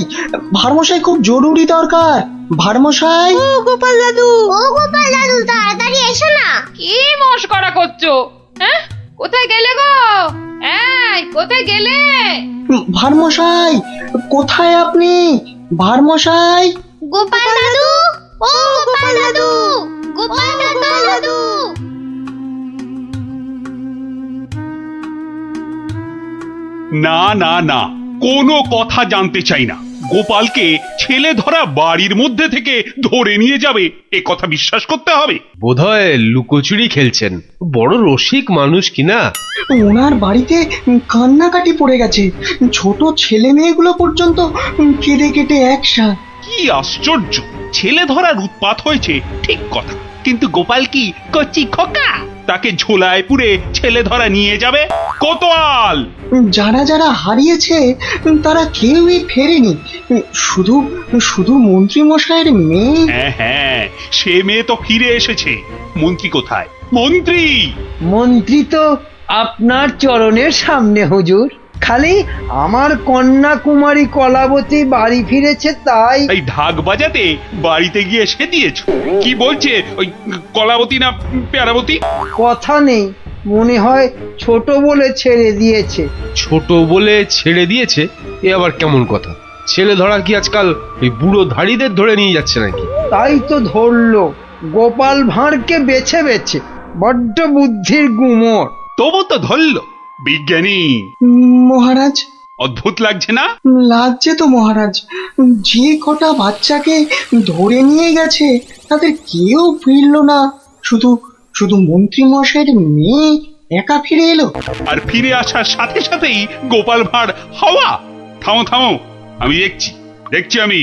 ভারমশাই খুব জরুরি দরকার। ভারমশাই, ও গোপাল দাদু, ও গোপাল দাদু, তাড়াতাড়ি এসো না। কি মস্করা করছো? হ্যাঁ, কোথায় গেলে গো? এই, কোথায় গেলে? ভারমশাই, কোথায় আপনি? ভারমশাই, গোপাল দাদু, ও গোপাল দাদু, গোপাল দাদু। না না না, কোনো কথা জানতে চাই না। গোপালকে ছেলে ধরা বাড়ির মধ্যে থেকে ধরে নিয়ে যাবে, এ কথা বিশ্বাস করতে হবে? বোধহয় লুকোচুরি খেলছেন, বড় রসিক মানুষ কিনা। ওনার বাড়িতে কান্নাকাটি পড়ে গেছে, ছোট ছেলে মেয়েগুলো পর্যন্ত কেঁদে কেটে একসা। কি আশ্চর্য, ছেলে ধরার উৎপাত হয়েছে ঠিক কথা, কিন্তু গোপাল কি কচি খোকা? তাকে ঝোলায় পুরে ছেলে ধরা নিয়ে যাবে? কোতোয়াল! যারা যারা হারিয়েছে তারা কেউই ফেরেনি, শুধু শুধু মন্ত্রী মশাইয়ের মেয়ে। হ্যাঁ হ্যাঁ, সে মেয়ে তো ফিরে এসেছে। মন্ত্রী কোথায়? মন্ত্রী! মন্ত্রী তো আপনার চরণের সামনে হুজুর। খালি আমার কন্যা কুমারী কলাবতী বাড়ি ফিরেছে তাই। এই ঢাক বাজাতে বাড়িতে গিয়ে সে দিয়েছো? কি বলছে ওই কলাবতী না পেয়ারাবতী? কথা নেই, মনে হয় ছোট বলে ছেড়ে দিয়েছে। ছোট বলে ছেড়ে দিয়েছে? এ আবার কেমন কথা? ছেলে ধরা কি আজকাল এই বুড়ো ধাড়িদের ধরে নিয়ে যাচ্ছে নাকি? তাই তো ধরলো গোপাল ভাঁড়কে বেছে বেছে, বড্ড বুদ্ধির গুমর। তবু তো ধরল বিজ্ঞানী। মহারাজ, অদ্ভুত লাগছে না? লাগছে তো মহারাজ। যে কটা বাচ্চাকে ধরে নিয়ে গেছে তাদের কেউ ফিরলো না, শুধু শুধু মন্ত্রী মশাইয়ের মেয়ে একা ফিরে এলো। আর ফিরে আসার সাথে সাথেই গোপাল ভাঁড় হাওয়া। থামো থামো, আমি দেখছি আমি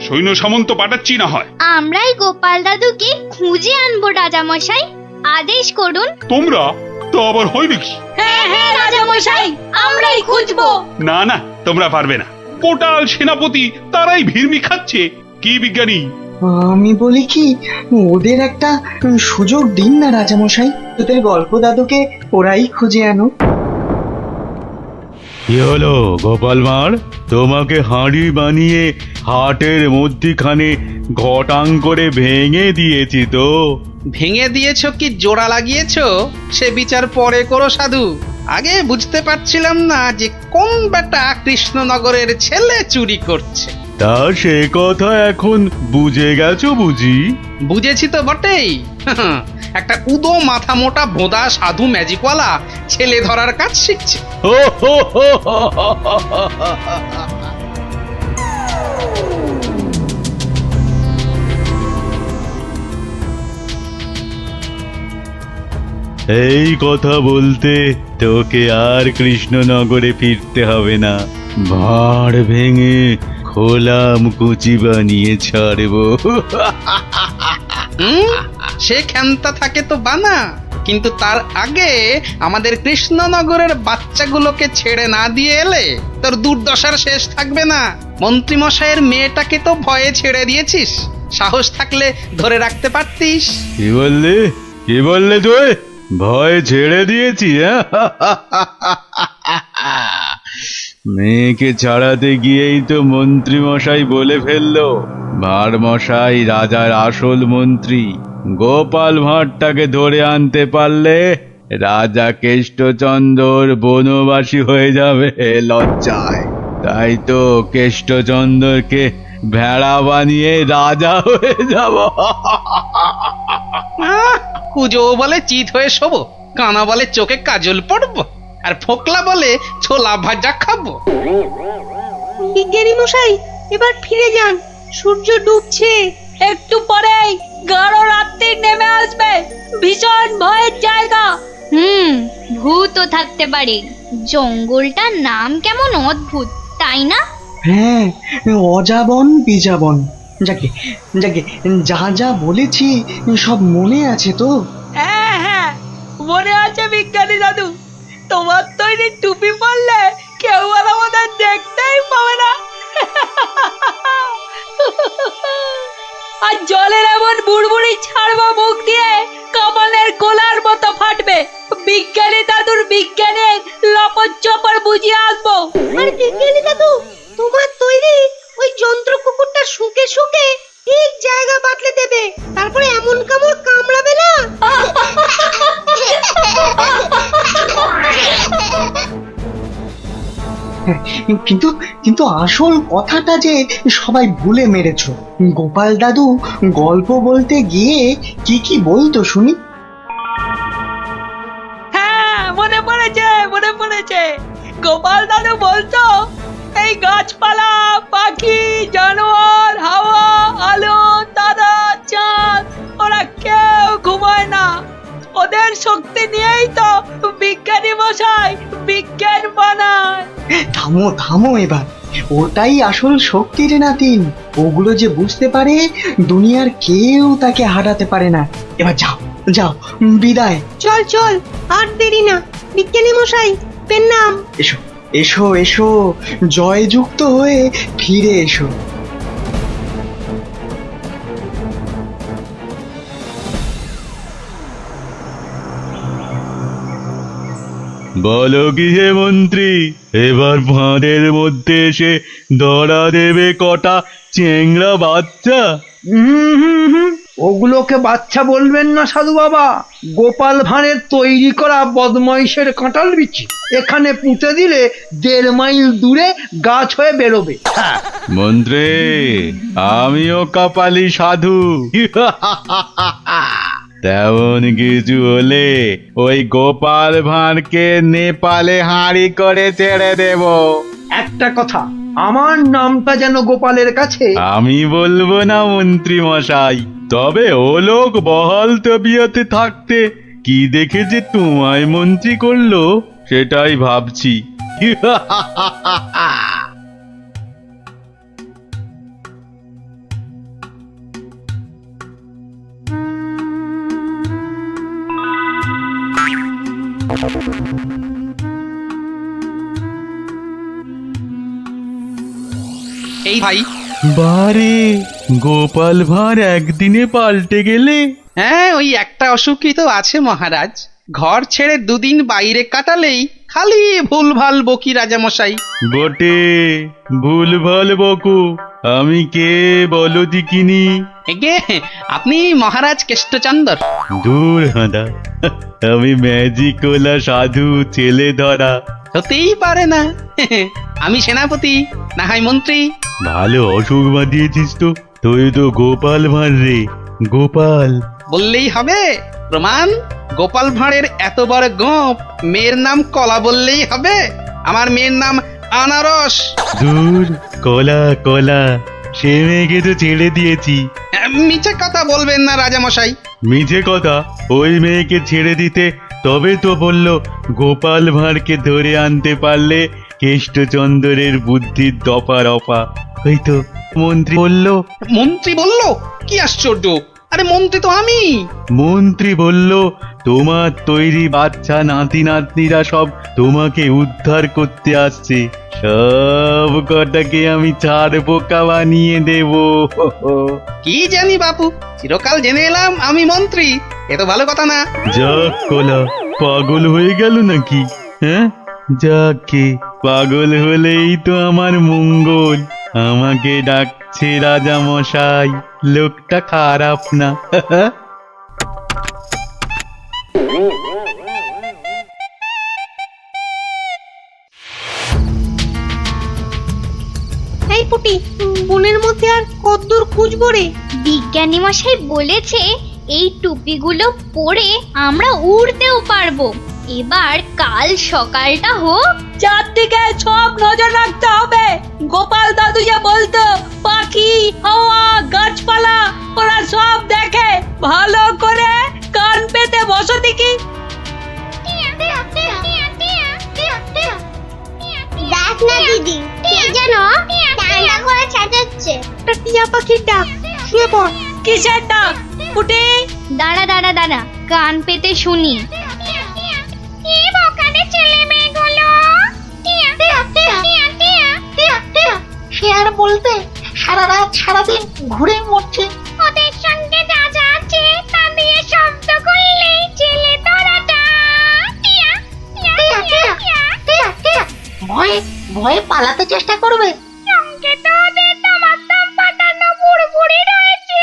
সৈন্য সামন্ত পাঠাচ্ছি না হয়। আমরাই গোপাল দাদুকে খুঁজে আনবো রাজা মশাই, আদেশ করুন। তোমরা তো আবার হয় নাকি? হ্যাঁ হ্যাঁ রাজা মশাই, আমরাই খুঁজবো। না না, তোমরা পারবে না। কোটাল সেনাপতি তারাই ভিড়মি খাচ্ছে। কি বিজ্ঞানী? আমি বলি কি, ওদের একটা সুযোগ দিন না রাজামশাই, ওদের গল্প দাদুকে ওরাই খুঁজে আনো। কি হলো গোপাল ভাঁড়, তোমাকে হাঁড়ি বানিয়ে হাটের মধ্যিখানে ঘটাং করে ভেঙে দিয়েছি তো। ভেঙে দিয়েছো কি জোড়া লাগিয়েছো সে বিচার পরে করো সাধু। আগে বুঝতে পারছিলাম না যে কোন বেটা কৃষ্ণনগরের ছেলে চুরি করছে। তা সে কথা এখন বুঝে গেছো বুঝি? বুঝেছি তো বটেই। একটা উদো মাথা মোটা ভোঁদা সাধু ম্যাজিকওয়ালা ছেলে ধরার কাজ শিখছে। এই কথা বলতে তোকে আর কৃষ্ণনগরে ফিরতে হবে না। ভাঁড় ভেঙে খোলাম কুচি বানিয়ে ছাড়বো। সে ক্ষমতা থাকে তো বানা, কিন্তু তার আগে আমাদের কৃষ্ণনগরের বাচ্চাগুলোকে ছেড়ে না দিয়ে এলে তোর দুর্দশার শেষ থাকবে না। মন্ত্রীমশাইয়ের মেয়েটাকে তো ভয়ে ছেড়ে দিয়েছিস, সাহস থাকলে ধরে রাখতে পারতিস। কি বললে, কি বললে তুই? ভয় ছেড়ে দিয়েছি? মেয়েকে ছাড়াতে গিয়েই তো মন্ত্রী মশাই বলে ফেললো ভাঁড় মশাই রাজার আসল মন্ত্রী। গোপাল ভাঁড়টাকে ধরে আনতে পারলে রাজা কেষ্টচন্দ্র বনবাসী হয়ে যাবে লজ্জায়। তাই তো কেষ্টচন্দ্রকে ভেড়া বানিয়ে রাজা হয়ে যাব। কুজো বলে চিত হয়ে শোবো, কানা বলে চোখে কাজল পড়বো, আর ফোকলা বলে ছোলা ভাজা খাবো। বিজ্ঞানী মশাই এবার ফিরে যান, সূর্য ডুবছে। একটু পরেই গাঢ় রাত্রি নেমে আসবে, ভীষণ ভয়ের জায়গা। ভূতও থাকতে পারে। জঙ্গলটার নাম কেমন অদ্ভুত, তাই না? হ্যাঁ, অজাবন বিজাবন। যাকে যাকে যা যা বলেছি সব মনে আছে তো? হ্যাঁ হ্যাঁ মনে আছে বিজ্ঞানী দাদু। তোমার তৈরি টুপি পরলে কেউ আর আমাদের দেখতেই পাবে না। আর জলের এমন বুড়বুড়ি ছাড়বো মুখ দিয়ে কামানের গোলার মতো ফাটবে। বিজ্ঞানী দাদুর বিজ্ঞানের লপট চপর বুঝিয়ে আসবো। আর বিজ্ঞানী দাদু তোমার তৈরি ওই যন্ত্র কুকুরটা শুকে শুকে ঠিক জায়গা বাতলে দেবে, তারপরে এমন কামড় কামড়াবে না। কিন্তু কিন্তু আসল কথাটা যে সবাই ভুলে মেরেছো। গোপাল দাদু গল্প বলতে গিয়ে কি কি বলতো শুনি? হ্যাঁ মনে পড়েছে, মনে পড়েছে। গোপাল দাদু বলতো এই গাছপালা, পাখি, জানোয়ার, হাওয়া, আলো, তারা, চাঁদ ওরা কেউ ঘুমায় না। ওদের শক্তি নিয়েই তো বিজ্ঞানী মশাই বিজ্ঞান বানায়। থামো থামো এবার, ওটাই আসল শক্তি রে নাতিন। ওগুলো যে বুঝতে পারে দুনিয়ার কেউ তাকে হারাতে পারে না। এবার যাও যাও, বিদায়। চল চল, আর দেরি না। বিজ্ঞানী মশাই পেন নাম। এসো এসো এসো, জয়যুক্ত হয়ে ফিরে এসো। বলো কি হে মন্ত্রী, এবার ভাঁড়ের মধ্যে এসে ধরা দেবে কটা চেংড়া বাচ্চা? ওগুলোকে বাচ্চা বলবেন না সাধু বাবা। গোপাল ভাঁড়ের তৈরি করা বদমাইশের কাঁঠাল বিচি। এখানে পুঁতে দিলে 1.5 মাইল দূরে গাছ হয়ে বেরোবে। মন্ত্রী, আমিও কপালি সাধু। তেমন কিছু হলে ওই গোপাল ভাঁড়কে নেপালে হাঁড়ি করে ছেড়ে দেব। একটা কথা, আমার নামটা যেন গোপালের কাছে। আমি বলবো না মন্ত্রী মশাই, তবে ও লোক বহাল তবিয়তে থাকতে কি দেখে যে তোমায় মন্ত্রী করলো সেটাই ভাবছি। এই ভাই, বারে গোপাল ভাঁড় একদিনে পাল্টে গেলে। হ্যাঁ ওই একটা অসুখই তো আছে মহারাজ। ঘর ছেড়ে 2 দিন বাইরে কাটালেই খালি ভুলভাল বকি রাজামশাই। বটে, ভুলভাল বকো। আমি কে বলো দিকিনি? এগে আপনি মহারাজ কেষ্টচন্দর। দূর হাঁদা, আমি ম্যাজিকওয়ালা সাধু ছেলে ধরা। হতেই পারে না। আমি সেনাপতি, না হয় মন্ত্রী। ভালো অসুখ বাঁধিয়েছিস তো। তুই তো গোপাল ভাঁড় রে, গোপাল। বললেই হবে? প্রমাণ? গোপাল ভাঁড়ের এত বড় গোপ, মেয়ের নাম কলা বললেই হবে? আমার মেয়ের নাম আনারস। দূর, কলা কলা, সে মেয়েকে তো ছেড়ে দিয়েছি। মিছে কথা বলবেন না রাজামশাই। মিছে কথা? ওই মেয়েকে ছেড়ে দিতে তবে তো বলল গোপাল ভাঁড়কে ধরে আনতে পারলে কেষ্টচন্দ্রের বুদ্ধির দফা রফা। ওই তো মন্ত্রী বলল। মন্ত্রী বলল? কি আশ্চর্য! আরে মন্ত্রী তো আমি। মন্ত্রী বলল তোমার তৈরি বাচ্চা নাতি নাতনিরা সব তোমাকে উদ্ধার করতে আসছে, সব কটাকে আমি ছাড় বোকা বানিয়ে দেব। কি জানি বাপু, চিরকাল জেনে এলাম আমি মন্ত্রী। এ তো ভালো কথা না। যাক কলা, পাগল হয়ে গেল নাকি? হ্যাঁ, যাকে পাগল হলেই তো আমার মঙ্গল। আমাকে ডাকছে রাজা মশাই, লোকটা খারাপ না। এই পুটি, বনের মধ্যে আর কতদূর খুঁজবো রে? বিজ্ঞানী মশাই বলেছে এই টুপিগুলো পরে আমরা উড়তেও পারবো। এবার কাল সকালটা হোক, চারদিকে সব নজর রাখতে হবে। গোপাল দাদু যা বলতো, পাখি, হাওয়া, গাছপালা ওরা সব দেখে। ভালো করে কান পেতে বসো দেখি। দেখ না দিদি, কে যেন টানা করে চেঁচাচ্ছে। টিয়া পাখির ডাক। শুয়ে পড়। কিসের ডাক? পুটি, দাঁড়া দাঁড়া দাঁড়া, কান পেতে শুনি। সে আর বলতে, সারা রাত সারাদিন ঘুরে মরছে। ওদের সঙ্গে যা যা আছে তা দিয়ে শব্দ করলেই ছেলে তোরাটা। ভয়ে ভয়ে পালাতে চেষ্টা করবে। সঙ্গে তো ওদের দমাদম পাঠানো বুড়বুড়ি রয়েছে।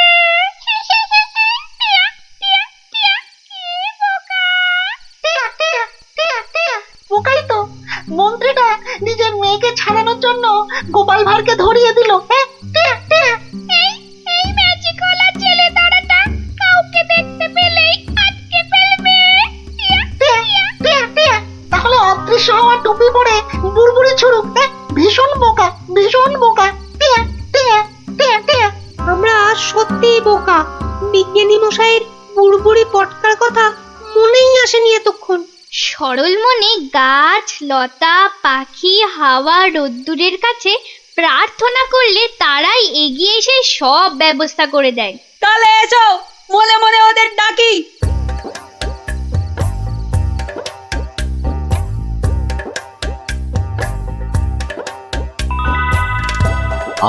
পোকাই তো। মন্ত্রীটা নিজের মেয়েকে ছাড়ানোর জন্য গোপাল ভাঁড়কে ধরিয়ে দিল। এই ম্যাজিকওয়ালা ছেলে তোরাটা কাউকে দেখতে পেলেই আটকে ফেলবে। তাহলে অদৃশ্য হওয়া টুপি পরে বুড়বুড়ি ছুড়ুক। ভীষণ বোকা, ভীষণ বোকা। আমরা সত্যিই বোকা। বিজ্ঞানী মশাইয়ের বুড়বুড়ি পটকার কথা মনেই আসেনি এতক্ষণ। সরল মনে গাছ, লতা, পাখি, হাওয়া, রোদ্দুরের কাছে প্রার্থনা করলে তারাই এগিয়ে এসে সব ব্যবস্থা করে দেয়। তাহলে এসো, মনে মনে ওদের ডাকি।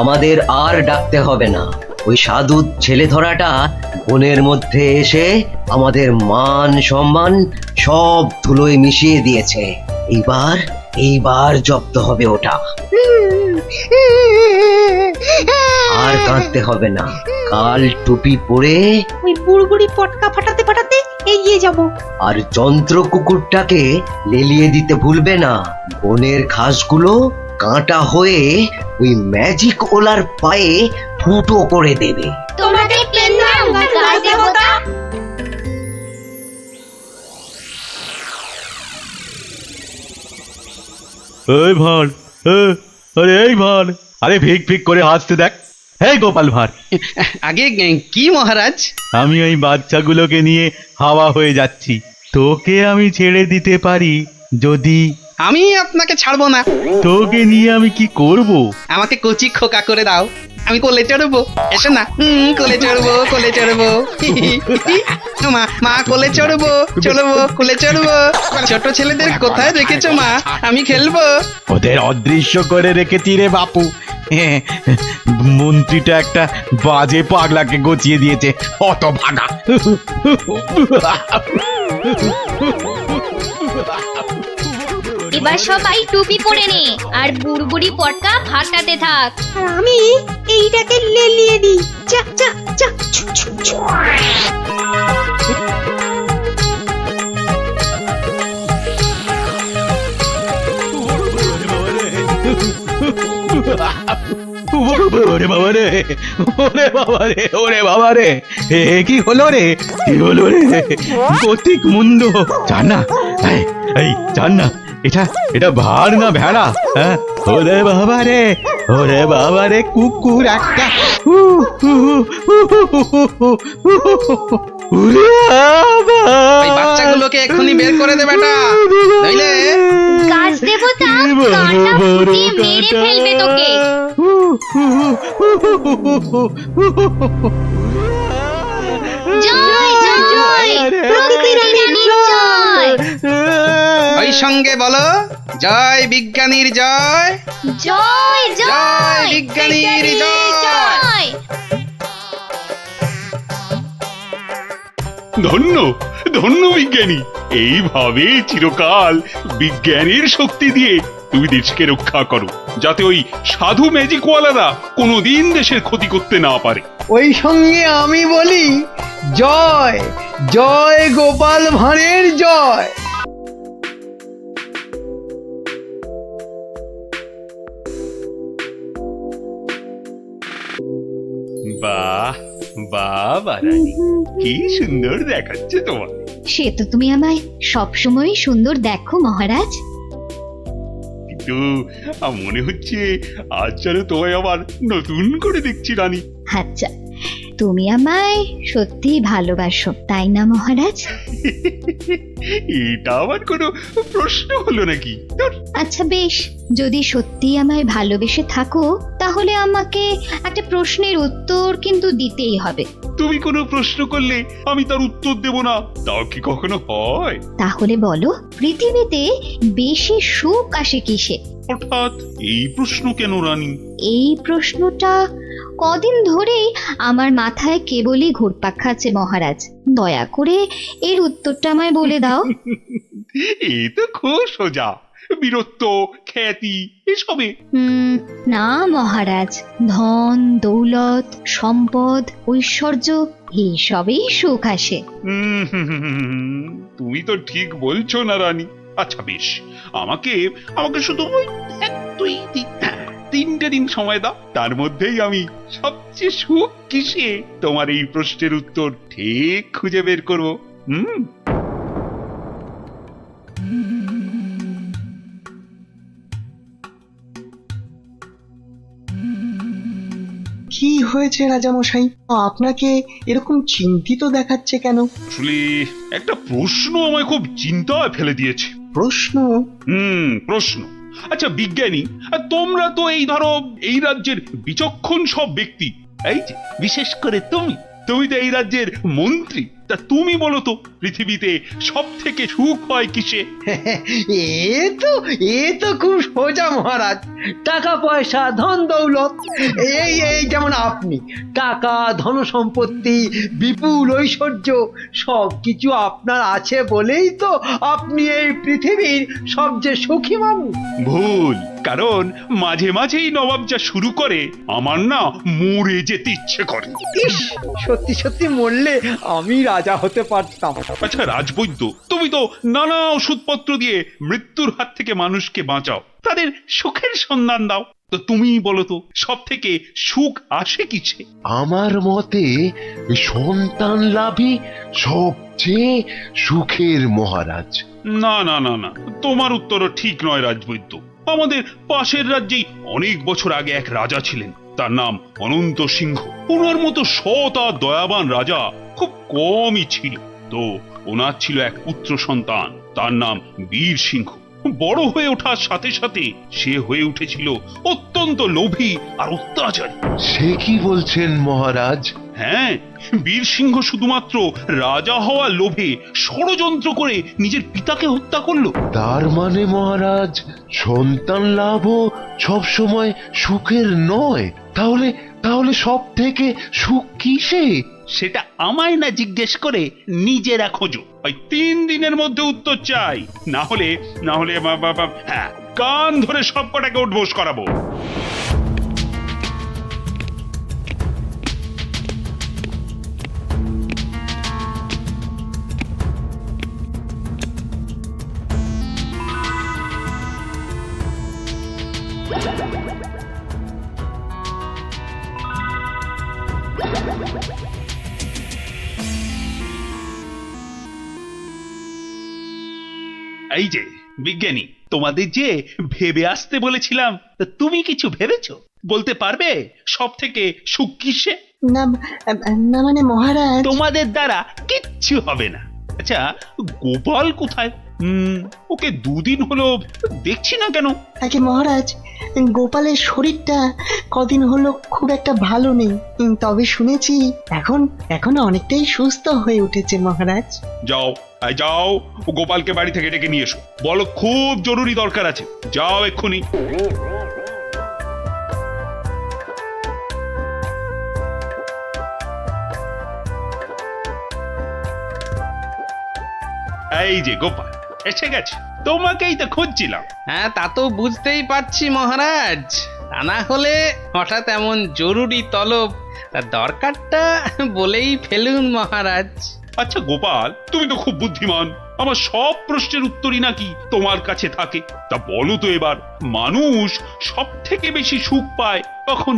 আমাদের আর ডাকতে হবে না। ওই সাধু ছেলে ধরাটা বনের মধ্যে এসে আমাদের মান সম্মান সব ধুলোয় মিশিয়ে দিয়েছে। এইবার জব্দ হবে ওটা। আর কাঁদতে হবে না। কাল টুপি পরে ওই বুড়বুড়ি পটকা ফাটাতে ফাটাতে এগিয়ে যাব। আর যন্ত্র কুকুরটাকে লেলিয়ে দিতে ভুলবে না। বনের ঘাসগুলো কাঁটা হয়ে ওই ম্যাজিক ওলার পায়ে ফুটো করে দেবে। তোমাকে প্রণাম গাছ দেবতা। এই ভাঁড়, আরে এই ভাঁড়, আরে ফিক ফিক করে হাসতে দেখ। এই গোপাল ভাঁড়। আগে কি মহারাজ? আমি ওই বাচ্চাগুলোকে নিয়ে হাওয়া হয়ে যাচ্ছি। তোকে আমি ছেড়ে দিতে পারি যদি। আমি আপনাকে ছাড়বো না। তোকে নিয়ে আমি কি করব? আমাকে কচি খোকা করে দাও, আমি কোলে চড়বো। এসো না, কোলে চড়বো, কোলে চড়বো। মা মা কোলে চড়বো, চড়বো, কোলে চড়বো। ছোট ছেলেদের কোথায় রেখেছো মা? আমি খেলবো। ওদের অদৃশ্য করে রেখেছি রে বাপু। মন্ত্রীটা একটা বাজে পাগলাকে গচিয়ে দিয়েছে, অত ভাগা। এবার সবাই টুপি পরে নে আর বুড়বুড়ি পটকা ফাটাতে থাক। আর আমি এইটাকে লেলিয়ে দিই। যা যা যা। ছু, ছু, ছু। ওরে বাবা রে, ওরে বাবা রে, ওরে বাবা রে, কি হলো রে, কি হলো রে? গতিক মুন্ড, জান না, এই জান না, এটা ভার না ভেড়া? হ্যাঁ, ওরে বাবা রে, ওরে বাবা রে, কুকুর একটা। এই বাচ্চাগুলোকে এক্ষুনি বের করে দে বেটা, নইলে গাছ দেবতা কাঁটা ফুটিয়ে মেরে ফেলবে তোকে। জয় জয় প্রকৃতি রানীর জয়। ওই সঙ্গে বলো, জয় বিজ্ঞানীর জয়, জয় জয় বিজ্ঞানীর জয়। ধন্য ধন্য বিজ্ঞানী, এইভাবে চিরকাল বিজ্ঞানের শক্তি দিয়ে তুমি দেশকে রক্ষা করো, যাতে ওই সাধু ম্যাজিকওয়ালারা কোনোদিন দেশের ক্ষতি করতে না পারে। ওই সঙ্গে আমি বলি, জয় জয় গোপাল ভাঁড়ের জয়। বাহ বাহ রানী, কি সুন্দর দেখাচ্ছে তোমার। সে তো তুমি আমায় সবসময় সুন্দর দেখো মহারাজ। কিন্তু মনে হচ্ছে আজ যেন তোমায় আবার নতুন করে দেখছি রানী। আচ্ছা, তুমি আমায় সত্যি ভালোবাসো তাই না মহারাজ? এটা আবার কোনো প্রশ্ন হলো নাকি? আচ্ছা বেশ, যদি সত্যি আমায় ভালোবেসে থাকো তাহলে আমাকে একটা প্রশ্নের উত্তর কিন্তু দিতেই হবে। তুমি কোনো প্রশ্ন করলে আমি তার উত্তর দেব না, তাও কি কখনো হয়? তাহলে বলো, পৃথিবীতে বেশি সুখ আসে কিসে? হঠাৎ এই প্রশ্ন কেন রানী? এই প্রশ্নটা কদিন ধরেই আমার মাথায় কেবলই ঘুরপাক খাচ্ছে মহারাজ। দয়া করে এর উত্তরটা আমায় বলে দাও। এ তো খুব সোজা, বীরত্ব, খ্যাতি এসবে। না মহারাজ, ধন দৌলত সম্পদ ঐশ্বর্য এইসবেই সুখ আসে। তুমি তো ঠিক বলছো না রানী। আচ্ছা বেশ, আমাকে শুধু তিনটে দিন সময় দাও, তার মধ্যেই আমি সবচেয়ে সুখ কিসে তোমার এই প্রশ্নের উত্তর ঠিক খুঁজে বের করবো। কি হয়েছে রাজামশাই, আপনাকে এরকম চিন্তিত দেখাচ্ছে কেন? আসলে একটা প্রশ্ন আমায় খুব চিন্তায় ফেলে দিয়েছে। প্রশ্ন? প্রশ্ন। আচ্ছা বিজ্ঞানী, তোমরা তো এই ধরো এই রাজ্যের বিচক্ষণ সব ব্যক্তি, এই যে বিশেষ করে তুমি তো এই রাজ্যের মন্ত্রী, তা তুমি বলো তো পৃথিবীতে সব থেকে সুখ হয় কিসে? এ তো খুব সোজা মহারাজ, টাকা পয়সা ধন দৌলত। এই যেমন আপনি, টাকা ধন সম্পত্তি বিপুল ঐশ্বর্য সবকিছু আপনার আছে বলেই তো আপনি এই পৃথিবীর সবচেয়ে সুখী মানুষ। ভুল, কারণ মাঝে মাঝেই নবাব যা শুরু করে আমার না মরে যেতে ইচ্ছে করে। সত্যি সত্যি মরলে আমি রাজা হতে পারতাম। আচ্ছা রাজবৈদ্য, তুমি তো নানা ওষুধপত্র দিয়ে মৃত্যুর হাত থেকে মানুষকে বাঁচাও, তাদের সুখের সন্ধান দাও, তো তুমি বলো তো সব থেকে সুখ আসে কিসে? আমার মতে সন্তান লাভই সবচেয়ে সুখের মহারাজ। না না না না, তোমার উত্তরও ঠিক নয় রাজবৈদ্য। আমাদের পাশের রাজ্যেই অনেক বছর আগে এক রাজা ছিলেন, তার নাম অনন্ত সিংহ। ওনার মতো সৎ আর দয়াবান রাজা খুব কমই ছিল। তো ওনার ছিল এক পুত্র সন্তান, তার নাম বীর সিংহ। বড় হয়ে ওঠার সাথে সাথে সে হয়ে উঠেছিল অত্যন্ত লোভী আর অত্যাচারী। সে কি বলছেন মহারাজ? হ্যাঁ, বীর সিংহ শুধুমাত্র রাজা হওয়ার লোভে ষড়যন্ত্র করে নিজের পিতাকে হত্যা করলো। তার মানে মহারাজ সন্তান লাভও সবসময় সুখের নয়। তাহলে সব থেকে সুখ কিসে? সেটা আমায় না জিজ্ঞেস করে নিজেরা খোঁজো। ওই 3 দিনের মধ্যে উত্তর চাই, না হলে হ্যাঁ, কান ধরে সব কটাকে উঠবোস করাবো। এই যে বিজ্ঞানী, তোমাদের যে ভেবে আসতে বলেছিলাম, তা তুমি কিছু ভেবেছো? বলতে পারবে সব থেকে সুখ কিসে? না না মানে মহারাজ, তোমাদের দ্বারা কিচ্ছু হবে না। আচ্ছা, গোপাল কোথায়? ওকে 2 দিন হলো দেখছি না কেন? আগে মহারাজ, গোপালের শরীরটা কদিন হলো খুব একটা ভালো নেই, তবে শুনেছি এখন অনেকটাই সুস্থ হয়ে উঠেছে মহারাজ। যাও যাও, গোপালকে বাড়ি থেকে ডেকে নিয়ে এসো, বলো খুব জরুরি দরকার আছে। যাও এক্ষুনি। এই যে গোপাল এসে গেছে, তোমাকেই তো খুঁজছিলাম। হ্যাঁ, তা তো বুঝতেই পারছি মহারাজ, তা না হলে হঠাৎ এমন জরুরি তলব, তা দরকারটা বলেই ফেলুন মহারাজ। আচ্ছা গোপাল, তুমি তো খুব বুদ্ধিমান, আমার সব প্রশ্নের উত্তরই নাকি তোমার কাছে থাকে। তা বলো তো এবার, মানুষ সব থেকে বেশি সুখ পায় কখন?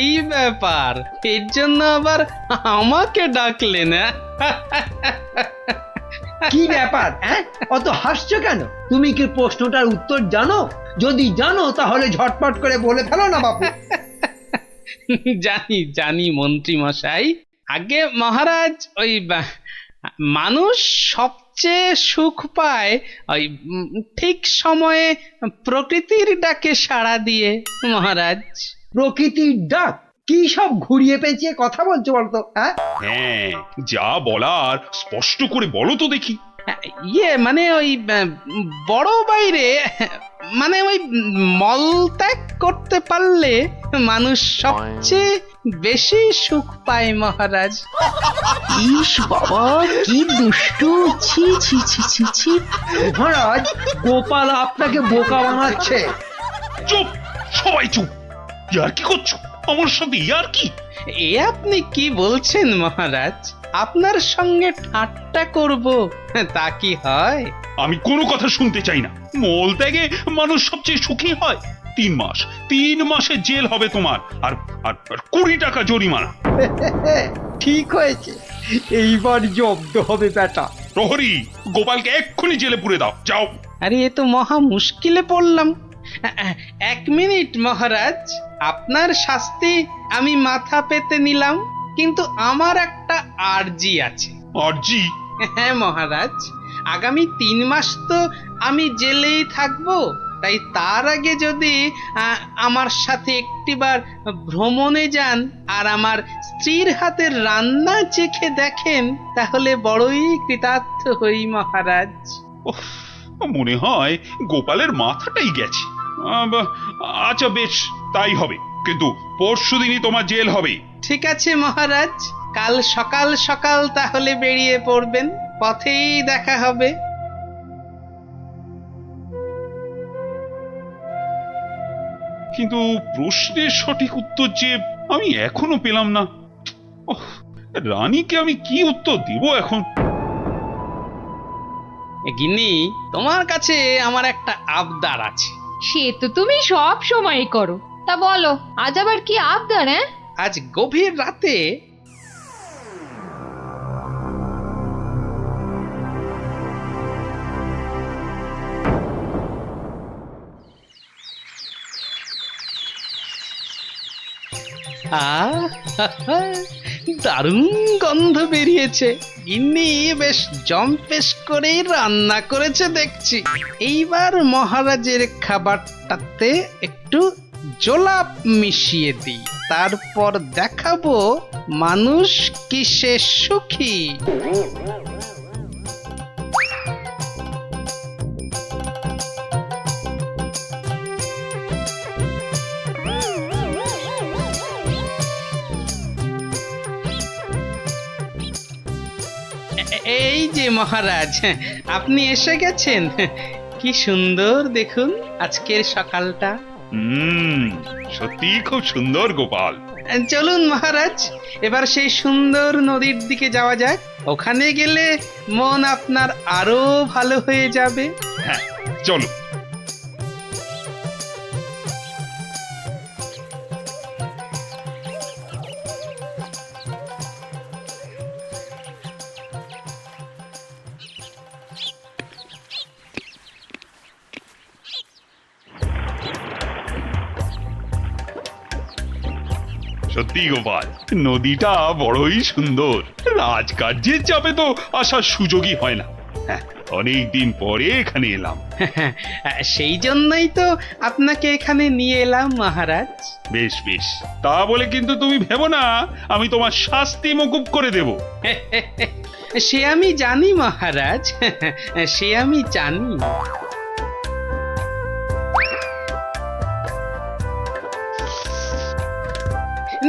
এই ব্যাপার, এর জন্য আবার আমাকে ডাকলেন? কি ব্যাপার? অত হাসছো কেন? তুমি কি প্রশ্নটার উত্তর জানো? যদি জানো তাহলে ঝটপট করে বলে ফেলো না বাপু। জানি জানি মন্ত্রী মশাই। আগে মহারাজ, ওই মানুষ সবচেয়ে সুখ পায় ওই ঠিক সময়ে প্রকৃতির ডাকে সাড়া দিয়ে মহারাজ। প্রকৃতির ডাক? কি সব ঘুরিয়ে পেঁচিয়ে কথা বলছো বলতো? হ্যাঁ, যা বলার স্পষ্ট করে বলো তো দেখি। মানে ওই বড় বাইরে, মানে ওই মলত্যাগ করতে পারলে মানুষ সবচেয়ে বেশি সুখ পায় মহারাজ। ইস বাবা, কি দুষ্টু! ছি ছি ছি ছি ছি! মহারাজ, গোপাল আপনাকে বোকা বানাচ্ছে। চুপ, সবাই চুপ। ইয়ার কি করছো আমার সাথে? ইয়ার কি? এ আপনি কি বলছেন মহারাজ? আপনার সঙ্গে ঠাট্টা করব তা কি হয়? আমি কোনো কথা শুনতে চাই না। মল ত্যাগে মানুষ সবচেয়ে সুখী হয়। 3 মাসের জেল হবে তোমার, আর 20 টাকা জরিমানা। ঠিক হয়েছে, এইবার জব্দ হবে বেটা। প্রহরী, গোপালকে এক্ষুনি জেলে পুরে দাও, যাও। আরে এ তো মহা মুশকিলে পড়লাম। 1 মিনিট মহারাজ, আপনার শাস্তি আমি মাথা পেতে নিলাম, কিন্তু আমার একটা আর্জি আছে। আর্জি? হ্যাঁ মহারাজ, আগামী 3 মাস তো আমি জেলেই থাকবো, তাই তার আগে যদি আমার সাথে একটিবার ভ্রমণে যান আর আমার স্ত্রীর হাতের রান্না চেখে দেখেন, তাহলে বড়ই কৃতার্থ হই মহারাজ। মনে হয় গোপালের মাথাটাই গেছে। আচ্ছা বেশ, তাই হবে, কিন্তু পরশুদিনই তোমার জেল হবে। ঠিক আছে মহারাজ, কাল সকাল সকাল তাহলে বেরিয়ে পড়বেন, পথেই দেখা হবে। কিন্তু প্রশ্নের সঠিক উত্তর যে আমি এখনো পেলাম না। রানীকে আমি কি উত্তর দিব এখন? গিন্নি, তোমার কাছে আমার একটা আবদার আছে। সে তো তুমি সব সময় করো, তা বলো আজ আবার কি আবদার? আজ গভীর রাতে দারুণ গন্ধ বেরিয়েছে। গিন্নি বেশ জম্পেশ করেই রান্না করেছে দেখছি। এইবার মহারাজের খাবারটাতে একটু জোলাপ মিশিয়ে দিই, তারপর দেখাবো মানুষ কিসে সুখী। এই যে মহারাজ, আপনি এসে গেছেন। কি সুন্দর দেখুন আজকের সকালটা। সত্যি খুব সুন্দর গোপাল। চলুন মহারাজ, এবার সেই সুন্দর নদীর দিকে যাওয়া যাক। ওখানে গেলে মন আপনার আরো ভালো হয়ে যাবে। হ্যাঁ, চলো। সত্যি গোপাল, নদীটা বড়ই সুন্দর। রাজকার্যের চাপে তো আসার সুযোগই হয় না। হ্যাঁ, অনেকদিন পরে এখানে এলাম। সেই জন্যই তো আপনাকে এখানে নিয়ে এলাম মহারাজ। বেশ বেশ, তা বলে কিন্তু তুমি ভেবো না আমি তোমার শাস্তি মকুব করে দেব। সে আমি জানি মহারাজ, সে আমি জানি।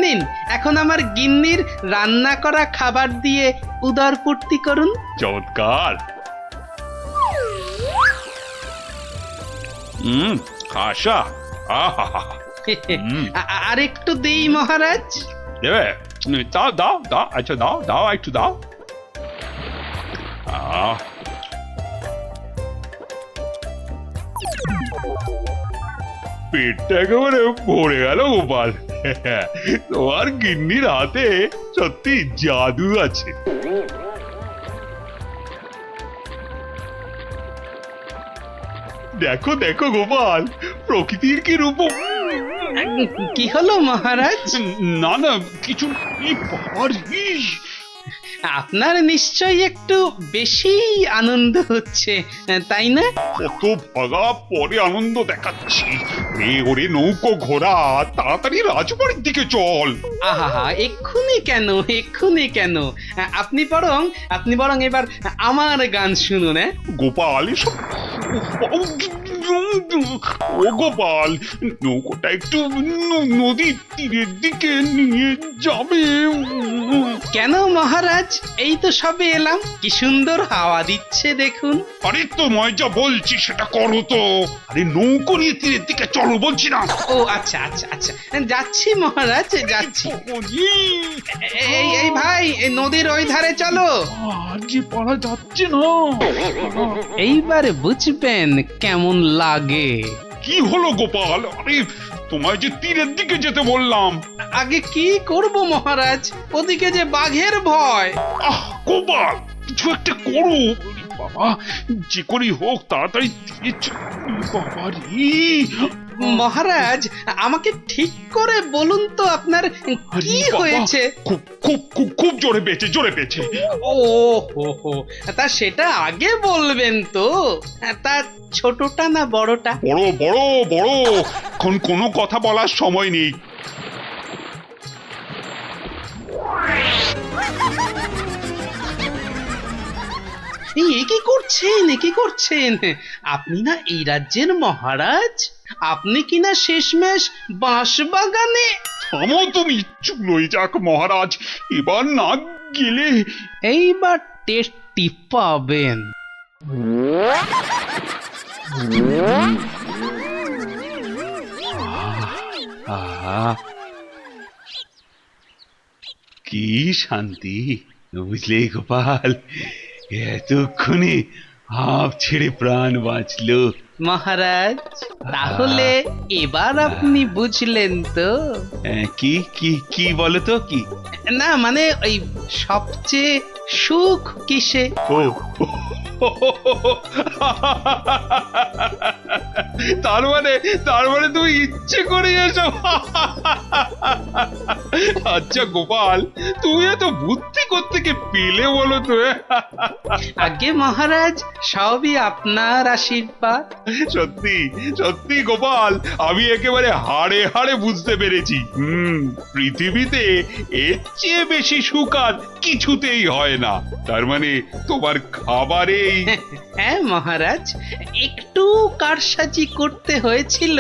নিন, এখন আমার গিন্নির রান্না করা খাবার দিয়ে উদরপূর্তি করুন। চমৎকার। খাসা। আর একটু দেই মহারাজ। দেবে? দাও দাও দাও, আচ্ছা দাও দাও, একটু দাও। পেটটা একেবারে ভরে গেল গোপাল। তোমার গিন্নির হাতে সত্যি জাদু আছে। দেখো দেখো গোপাল, প্রকৃতির কি রূপ। কি হলো মহারাজ? না না কিছু। আপনার নিশ্চয়ই একটু বেশি আনন্দ হচ্ছে, তাই না? কত ভাগা পরে আনন্দ দেখাচ্ছি। ওরে নৌকো ঘোড়া, তাড়াতাড়ি রাজবাড়ির দিকে চল। আহা, এক্ষুনি কেন, এক্ষুনি কেন? আপনি বরং এবার আমার গান শুনুন। গোপাল, এসব ও গোপাল, নৌকোটা একটু নদীর তীরের দিকে নিয়ে যাবে। কেন মহারাজ, এই তো সবে এলাম, কি সুন্দর হাওয়া দিচ্ছে দেখুন। আরে তোমায় যা বলছি সেটা করো তো। আরে নৌকো নিয়ে তীরের দিকে চলো বলছি না। ও আচ্ছা আচ্ছা আচ্ছা, যাচ্ছি মহারাজ, যাচ্ছি। এই ভাই, এই নদীর ওই ধারে চলো। যে পারা যাচ্ছে না। এইবার বুঝবেন কেমন লাগে। কি হলো গোপাল? আরে তোমায় যে তীরের দিকে যেতে বললাম। আগে কি করব মহারাজ, ওদিকে যে বাঘের ভয়। গোপাল, কিছু একটা করো বাবা, যে করেই হোক তাড়াতাড়ি বাবা রে। মহারাজ, আমাকে ঠিক করে বলুন তো আপনার কি হয়েছে? খুব খুব খুব খুব জোরে পেয়েছে, জোরে পেয়েছে। ও হো, তা সেটা আগে বলবেন তো। তা ছোটটা না বড়টা? বড় বড় বড়, এখন কোনো কথা বলার সময় নেই। কি করছেন? আপনি না এই রাজ্যের মহারাজ? আপনি কিনা শেষমেশ বাঁশ বাগানে। থামো তুমি, চুলোই যাক মহারাজ, এবার না গেলে। এইবার টেস্টি পাবেন। কি শান্তি, বুঝলে গোপাল, এতক্ষণে হাঁপ ছেড়ে প্রাণ বাঁচলো। মহারাজ, তাহলে এবার আপনি বুঝলেন তো? কি কি কি বলো তো? কি না মানে ওই সবচেয়ে সুখ কিসে? ও তার মানে তুমি ইচ্ছে করে এসো। আচ্ছা গোপাল, তুমি এত বুদ্ধি কোত্থেকে পেলে বলো তো? আগে মহারাজ, সবই আপনার আশীর্বাদ। সত্যি সত্যি গোপাল, আমি একেবারে হাড়ে হাড়ে বুঝতে পেরেছি। পৃথিবীতে এর চেয়ে বেশি সুখ আর কিছুতেই হয় না। তার মানে তোমার খাবারেই। হ্যাঁ মহারাজ, একটু কারসাজি করতে হয়েছিল,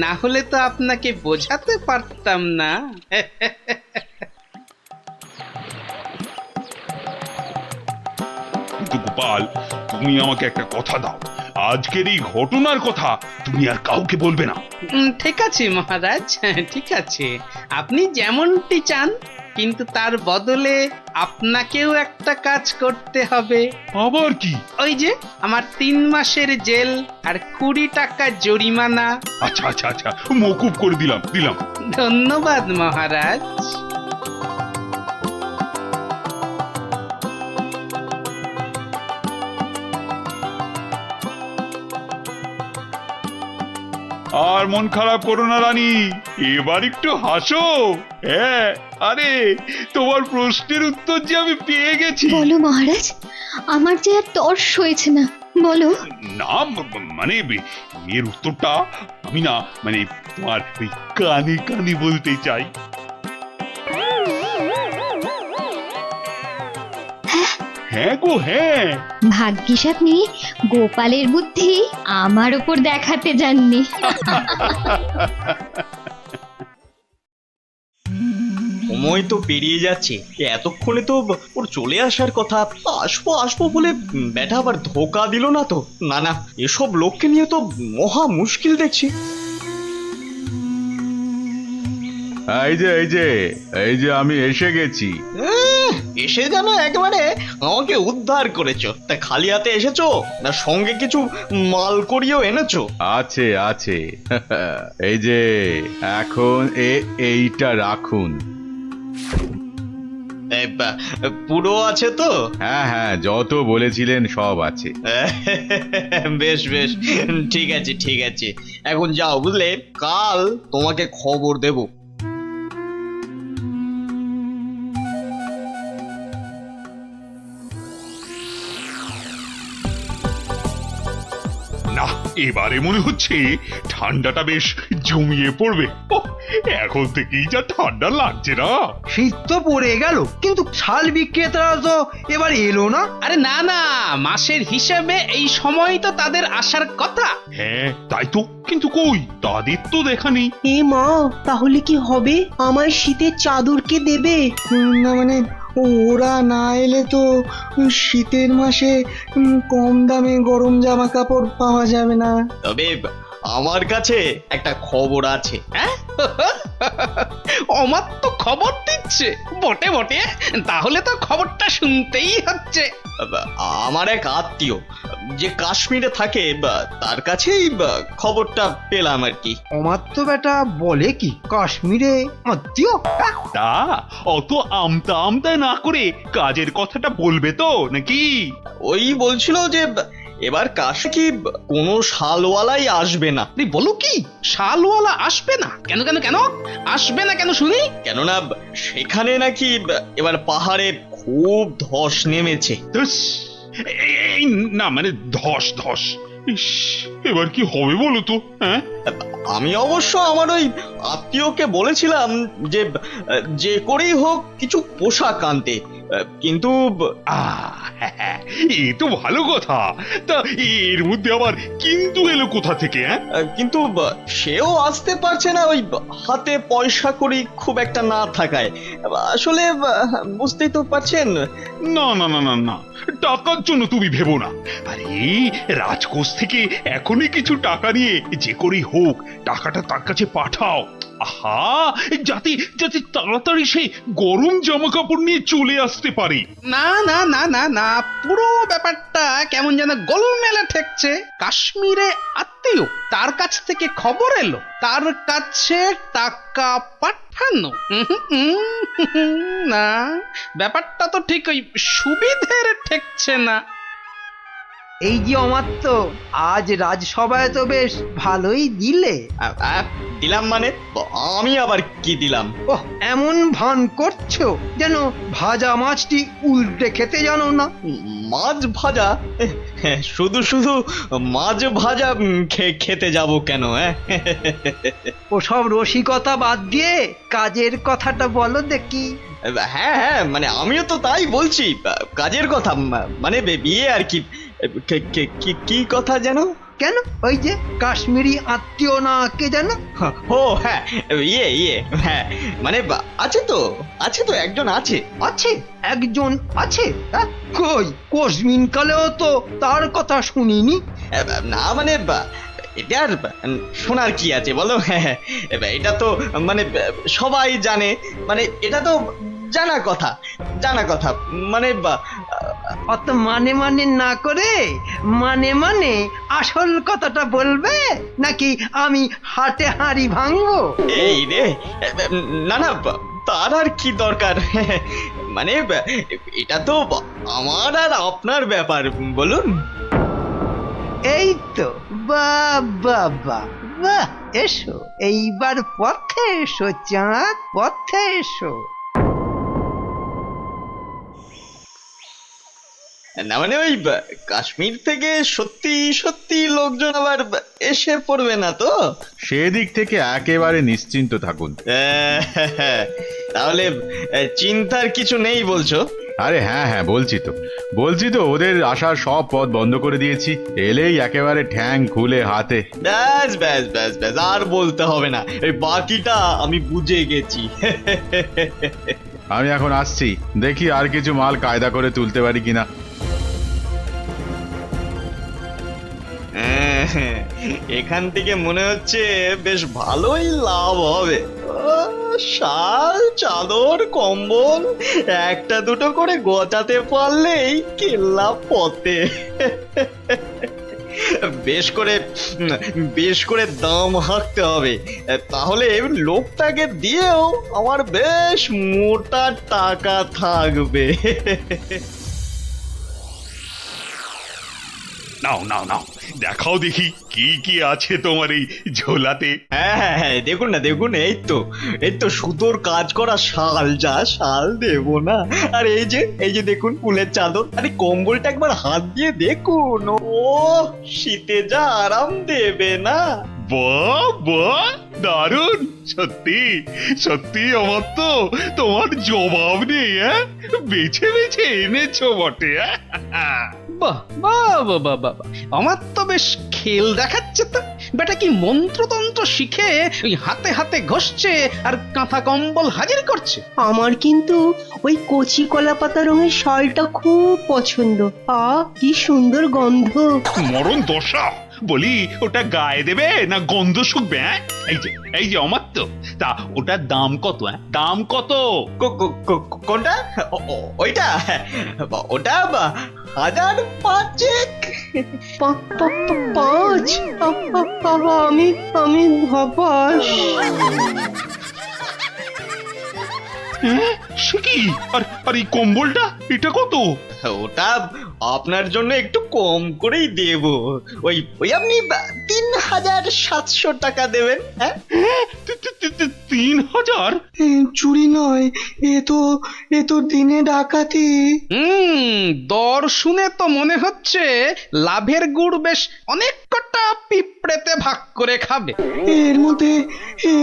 না হলে তো আপনাকে বোঝাতে পারতাম না। কিন্তু গোপাল, তুমি আমাকে একটা কথা দাও, আজকের এই ঘটনার কথা তুমি আর কাউকে বলবে না। ঠিক আছে মহারাজ, ঠিক আছে, আপনি যেমনটি চান, কিন্তু তার বদলে আপনাকেও একটা কাজ করতে হবে। আবার কি? ওই যে আমার 3 মাসের জেল আর 20 টাকা জরিমানা। আচ্ছা আচ্ছা আচ্ছা, মকুব করে দিলাম। ধন্যবাদ মহারাজ। আর মন খারাপ করো না রানী, এবার একটু হাসো। হ্যাঁ, আরে তোমার প্রশ্নের উত্তর যে আমি পেয়ে গেছি। বলো মহারাজ, আমার যে আর তর্স হয়েছে না, বলো। না মানে এর উত্তরটা আমি না মানে তোমার ওই কানে কানে বলতে চাই। হ্যাঁ গো হ্যাঁ। ভাগ্যিস আপনি গোপালের বুদ্ধি আমার ওপর দেখাতে যাননি। সময় তো পেরিয়ে যাচ্ছে, এতক্ষণে তো ওর চলে আসার কথা। আসবো আসবো বলে ব্যাটা আবার ধোকা দিল না তো? না না, এসব লোককে নিয়ে তো মহা মুশকিল দেখছি। এই যে আমি এসে গেছি। এসে যেন একেবারে আমাকে উদ্ধার করেছো। তা খালি হাতে এসেছো না সঙ্গে কিছু মাল করিয়েও এনেছো? আছে আছে। এই যে এখন এইটা রাখুন। পুরো আছে তো? হ্যাঁ, যত বলেছিলেন সব আছে। বেশ বেশ, ঠিক আছে ঠিক আছে, এখন যাও বুঝলে, কাল তোমাকে খবর দেব। না, এবারে মনে হচ্ছে ঠান্ডাটা বেশ জমিয়ে পড়বে। এখন থেকেই যা ঠান্ডা লাগছে না। শীত তো পড়ে গেল, কিন্তু শাল বিক্রেতারা তো এবার এলো না। আরে না না, মাসের হিসেবে এই সময় তো তাদের আসার কথা। হ্যাঁ তাই তো, কিন্তু কই তাদের তো দেখা নেই। এ মা, তাহলে কি হবে? আমার শীতের চাদর কে দেবে? না মানে ওরা না এলে তো শীতের মাসে কম দামে গরম জামা কাপড় পাওয়া যাবে না। তবে আমার কাছে একটা খবর আছে। হ্যাঁ, আমার তো খবর দিচ্ছে বটে বটে, তাহলে তো খবরটা শুনতেই হচ্ছে। আমার এক আত্মীয় যে কাশ্মীরে থাকে, তার কাছেই খবরটা পেলাম আর কি। আমার তো বেটা বলে কি, কাশ্মীরে আত্মীয়? তা অত আমতা আমতা না করে কাজের কথাটা বলবে তো নাকি? ওই বলছিল যে এবার কাশে কি কোনো শালওয়ালাই আসবে না। বলো কি, শালওয়ালা আসবে না? কেন কেন কেন আসবে না কেন শুনি? কেননা সেখানে নাকি এবার পাহাড়ে খুব ধস নেমেছে। না মানে ধস ধস, ইস, এবার কি হবে বলো তো? হ্যাঁ, আমি অবশ্য আমার ওই আত্মীয়কে বলেছিলাম যে যে করেই হোক কিছু পোশাক আনতে, কিন্তু এ তো ভালো কথা। তা এর মধ্যে আবার কিন্তু এলো কোথা থেকে? কিন্তু সেও আসতে পারছে না, ওই হাতে পয়সা করি খুব একটা না থাকায়। আসলে বুঝতেই তো পারছেন। না না না না না, টাকার জন্য তুমি ভেবো না। আরে রাজকোষ থেকে এখনই কিছু টাকা নিয়ে যে করেই হোক টাকাটা তার কাছে পাঠাও। আহা, যাতে যাতে তাড়াতাড়ি সে গরম জামা কাপড় নিয়ে চলে আসতে পারে। না না না না না, পুরো ব্যাপারটা কেমন যেন গোলমেলে ঠেকছে। কাশ্মীরে আত্মীয়, তার কাছ থেকে খবর এলো, তার কাছে টাকা পাঠানো। না, ব্যাপারটা তো ঠিক ওই সুবিধের ঠেকছে না। এই যে অমাত্য, আজ রাজসভায় তো বেশ ভালোই দিলে। দিলাম মানে? আমি আবার কি দিলাম? ওহ, এমন ভান করছো যেন ভাজা মাছটি উল্টে খেতে জানো না। মাছ ভাজা? শুধু শুধু মাছ ভাজা খেতে যাব কেন? ওসব রসিকতা বাদ দিয়ে কাজের কথাটা বলো দেখি। হ্যাঁ হ্যাঁ, মানে আমিও তো তাই বলছি, কাজের কথা, মানে বিয়ে আর কি। কি কথা যেন? কেন ওই যে কাশ্মীরি আত্মীয় না কে জানো? ও হ্যাঁ, হ্যাঁ মানে আছে তো একজন আছে। আছে একজন আছে? কই কোশমিন কালেও তো তার কথা শুনিনি। না মানে এটা আর শোনার কি আছে বলো? এটা তো মানে সবাই জানে, মানে এটা তো জানা কথা মানে অত মানে না করে মানে আসল কথাটা বলবে নাকি আমি হাটে হাঁড়ি ভাঙবো? এই রে, না তার আর কি দরকার, মানে এটা তো আমার আর আপনার ব্যাপার, বলুন। এই তো বাহ, এসো এইবার পথে এসো চাঁদ, পথে এসো। না মানে ওই কাশ্মীর থেকে সত্যি লোকজন আবার এসে পড়বে না তো? সেদিক থেকে একেবারে নিশ্চিন্ত থাকুন। তাহলে চিন্তার কিছু নেই বলছো? আরে হ্যাঁ বলছি তো ওদের আসার সব পথ বন্ধ করে দিয়েছি। এলেই একেবারে ঠ্যাং খুলে হাতে। ব্যাস আর বলতে হবে না, এই বাকিটা আমি বুঝে গেছি। আমি এখন আসছি, দেখি আর কিছু মাল কায়দা করে তুলতে পারি কিনা। এখান থেকে মনে হচ্ছে বেশ ভালোই লাভ হবে। শাল, চাদর, কম্বল একটা দুটো করে গোছাতে পারলেই কেল্লা পথে। বেশ করে দাম হাঁকতে হবে, তাহলে লোকটাকে দিয়েও আমার বেশ মোটা টাকা থাকবে। নাও দেখাও দেখি কি আছে তোমার এই ঝোলাতে। হ্যাঁ দেখুন এই তো সুতোর কাজ করা শাল দেবো না? আর এই যে দেখুন ফুলের চাদর, আরে কম্বলটা একবার হাত দিয়ে দেখুন, ও শীতে যা আরাম দেবে না। বাহ দারুণ, সত্যি আমার তো তোমার জবাব নেই। বেছে এনেছো বটে। বাহ, আমার তো বেশ খেল দেখাচ্ছে তো। বেটা কি মন্ত্রতন্ত্র শিখে ওই হাতে ঘষছে আর কাঁথা কম্বল হাজির করছে। আমার কিন্তু ওই কচি কলা পাতা রঙের শালটা খুব পছন্দ। কি সুন্দর গন্ধ। মরণ দশা, বলি ওটা গায়ে দেবে না গন্ধ শুকবে? এই যে আমার তো, তা ওটার দাম কত? দাম কত? কোনটা? ওইটা 1005। 5? আমি হবাস। সে কি? আর এই কম্বলটা এটা কত? ওটা আপনার জন্য একটু কম করেই দেব, ওই আপনি 3700 টাকা দেবেন। 3000? চুরি নয়, এ তো দিনে ডাকাতি। দর শুনে তো মনে হচ্ছে লাভের গুড় বেশ অনেক কটা পিঁপড়েতে ভাগ করে খাবে।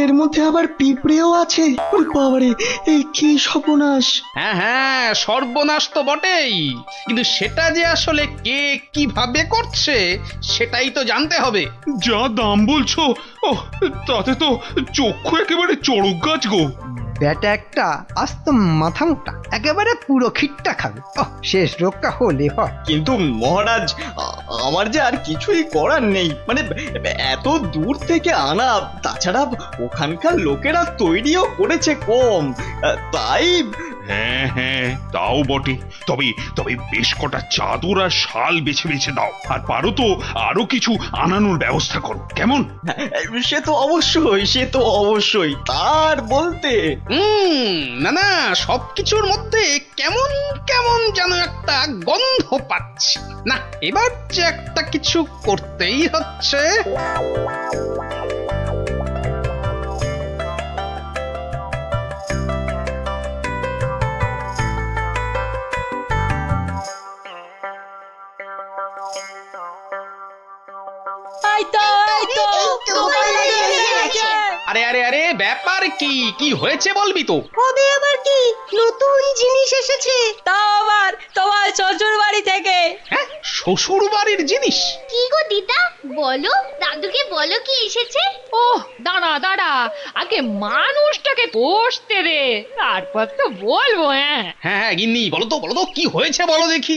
এর মধ্যে আবার পিঁপড়েও আছে? বাবারে, এই কি সর্বনাশ! হ্যাঁ সর্বনাশ তো বটেই, কিন্তু সেটা যে আসলে কে কিভাবে করছে সেটাই তো জানতে হবে। যা দাম বলছো, তাতে তো চক্ষু একেবারে চড়ক গাছ গো। ব্যাটা একটা আস্ত মাথা মোটা, একেবারে পুরো খিটটা খাবে। শেষ রক্ষা হলে হয়। কিন্তু মহারাজ, আমার যে আর কিছুই করার নেই, মানে এত দূর থেকে আনা, তাছাড়া ওখানকার লোকেরা তৈরিও করেছে কম, তাই। হ্যাঁ তাও বটে, তবে বেশ কটা চাদর আর শাল বেছে দাও, আর পারো তো আরো কিছু আনানোর ব্যবস্থা করো, কেমন? সে তো অবশ্যই তার বলতে। না সবকিছুর মধ্যে কেমন যেন একটা গন্ধ পাচ্ছি। না, এবার যে একটা কিছু করতেই হচ্ছে। আরে ব্যাপার কি হয়েছে বলবি তো? হবে আবার কি, নতুন জিনিস এসেছে। তাও আবার তোমার শ্বশুর বাড়ি থেকে। শ্বশুর বাড়ির জিনিস? কি গো দিদা, বলো দাদুকে বলো কি এসেছে। ওহ দাঁড়া দাঁড়া, আগে মানুষটাকে বসতে দে, তারপর তো বলবো। হ্যাঁ হ্যাঁ গিন্নি, বলো তো কি হয়েছে বলো দেখি।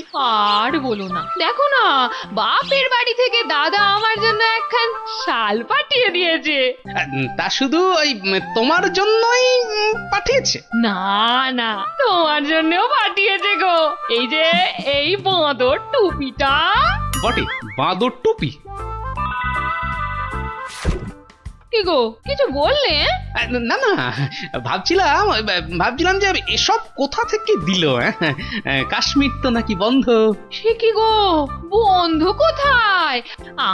আর বলো না, দেখো না বাপের বাড়ি থেকে দাদা আমার জন্য একখান শাল পাঠিয়ে দিয়েছে। তা শুধু ওই তোমার জন্যই পাঠিয়েছে? না না, তোমার জন্যও পাঠিয়েছে গো। এই যে এই বাঁদর টুপিটা। বটে, বাঁদর টুপি? কি গো, কিছু বললে? না না, ভাবছিলাম যে এসব কোথা থেকে দিল। কাশ্মীর তো নাকি বন্ধ। সে কি গো, বন্ধ কোথায়?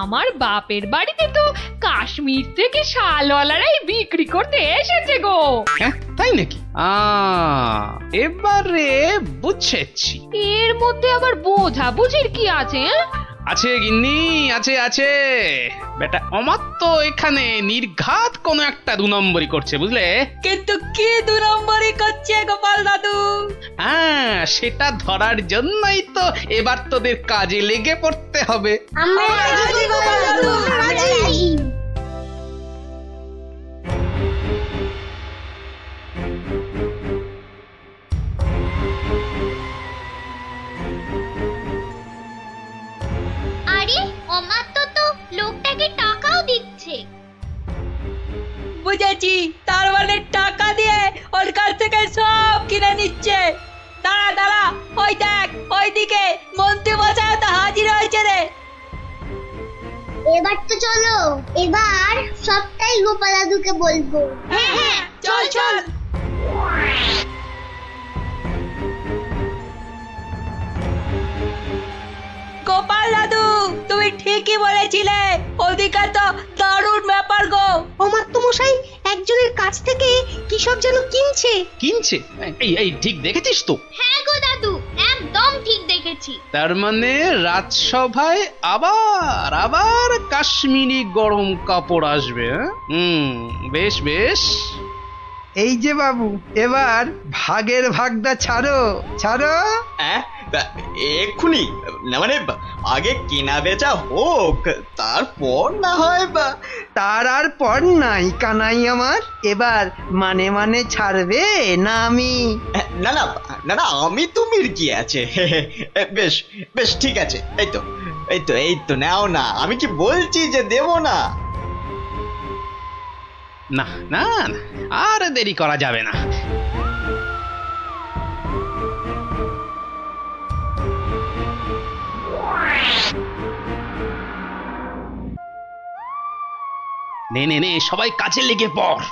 আমার বাপের বাড়িতে তো কাশ্মীর থেকে শালওয়ালারাই বিক্রি করতে এসেছে গো। হ্যাঁ তাই নাকি? এবারে বুঝেছি। এর মধ্যে আবার বোঝাবুঝির কি আছে? আছে গিন্নি, আছে। বেটা অমাত্য এখানে নির্ঘাত কোন একটা 2 নম্বরই করছে, বুঝলে? কিন্তু কি 2 নম্বরই করছে গোপাল দাদু? হ্যাঁ, সেটা ধরার জন্যই তো এবার তোদের কাজে লেগে পড়তে হবে। আমরা রাজি গোপাল দাদু, রাজি। আরে অমাত্য তো লোকটাকে টাকাও দিচ্ছে। বুঝেছি, তার মানে টাকা দিয়ে ওর কাছ থেকে সব কিনে নিচ্ছে। দাঁড়া, ওই দেখ, ওইদিকে মন্ত্রী মশাই তো হাজির হয়েছে রে। এবার তো চলো, এবার সবটাই গোপাল দাদুকে বলবো। হ্যাঁ, চল। গোপাল দাদু, তুমি ঠিকই বলেছিলে, ওদিকে তো দারুণ ব্যাপার গো। অমাত্য মশাই একজনের কাছ থেকে কি সব যেন কিনছে। এই ঠিক দেখেছিস তো? হ্যাঁ গো দাদু, একদম ঠিক দেখেছি। তার মানে রাজসভায় আবার কাশ্মীরি গরম কাপড় আসবে। বেশ। এই যে বাবু, এবার ভাগের ভাগটা ছাড়ো। এক্ষুনি না, মানে আগে কেনা বেচা হোক, তারপর না হয়। তার আর পর নাই কানাই আমার। এবার মানে ছাড়বে না আমি? না, আমি তুমির কি আছে। বেশ ঠিক আছে। এই তো নাও না, আমি কি বলছি যে দেব না? না, আর দেরি করা যাবে না। নে সবাই কাজে লেগে পড়।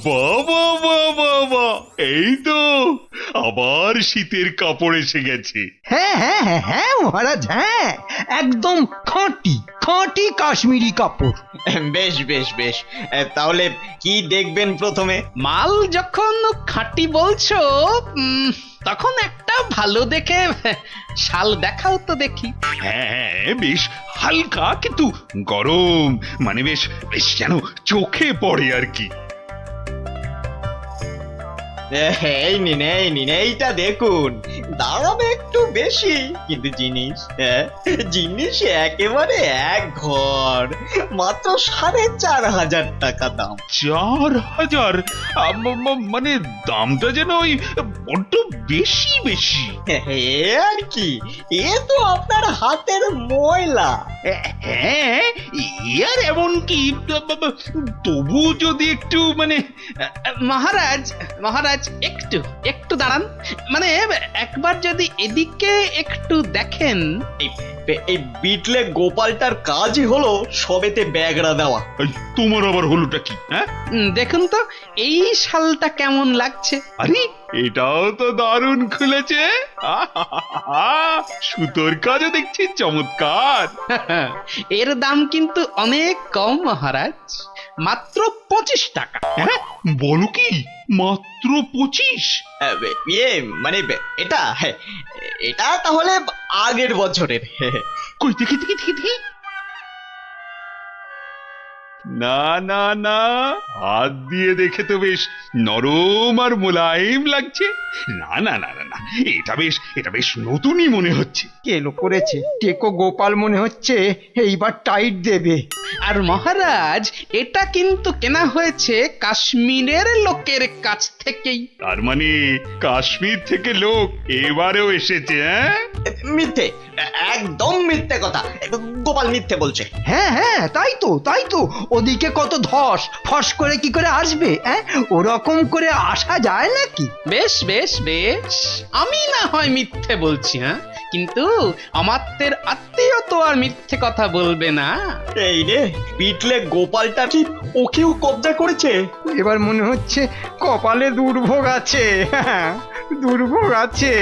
বাবা, এই তো আবার শীতের কাপড় এসে গেছে। হ্যাঁ মহারাজ, হ্যাঁ, একদম খাঁটি কাশ্মীরি কাপড়। বেশ, তাহলে কি দেখবেন প্রথমে? মাল যখন খাঁটি বলছো, তখন একটা ভালো দেখে শাল দেখাও তো দেখি। হ্যাঁ, বেশ হালকা কিন্তু গরম, মানে বেশ যেন চোখে পড়ে আর কি। এই নিন, এইটা দেখুন। দাম একটু বেশি, কিন্তু জিনিস একেবারে এক ঘর। মাত্র 4,500 টাকা দাম। 4,000? মানে দামটা যেন ওই বড্ড বেশি। আর কি, এ তো আপনার হাতের ময়লা। হ্যাঁ, আর এমন কি, তবু যদি একটু মানে। মহারাজ একটু দাঁড়ান। মানে একবার যদি এদিকে একটু দেখেন। এই বিটলে গোপালটার কাজই হলো সবেতে ব্যাগড়া দেওয়া। তোমার আবার হলোটা কি? হ্যাঁ, দেখুন তো এই শালটা কেমন লাগছে। আরে এটাও তো দারুণ খুলেছে। সুতোর কাজও দেখছি চমৎকার। এর দাম কিন্তু অনেক কম মহারাজ, মাত্র 25 টাকা। হ্যাঁ, বলো কি, মাত্র 25? মানে এটা তাহলে আগের বছরের। কই দেখি। না না না, হাত দিয়ে দেখে তো বেশ নরম আর মোলায়েম লাগছে। না না না না না, এটা বেশ নতুনই মনে হচ্ছে। কেলো করেছে, টেকো গোপাল মনে হচ্ছে এইবার টাইট দেবে। আর মহারাজ, এটা কিন্তু কেনা হয়েছে কাশ্মীরের লোকের কাছ থেকেই। তার মানে কাশ্মীর থেকে লোক এবারেও এসেছে? হ্যাঁ, মিথ্যে, একদম মিথ্যে কথা। গোপাল মিথ্যে বলছে। হ্যাঁ হ্যাঁ, তাই তো ওদিকে কত ধস, ফস করে কি করে আসবে? ওরকম করে আসা যায় নাকি? বেশ বেশ বেশ, আমি না হয় মিথ্যে বলছি, হ্যাঁ, কিন্তু আমাদের আত্মীয় তো আর মিথ্যে কথা বলবে না। এই রে, পিটলে গোপালটা কি ওকেও কবজা করেছে? এবার মনে হচ্ছে কপালে দুর্ভোগ আছে। হ্যাঁ, দুর্ভোগ আছে।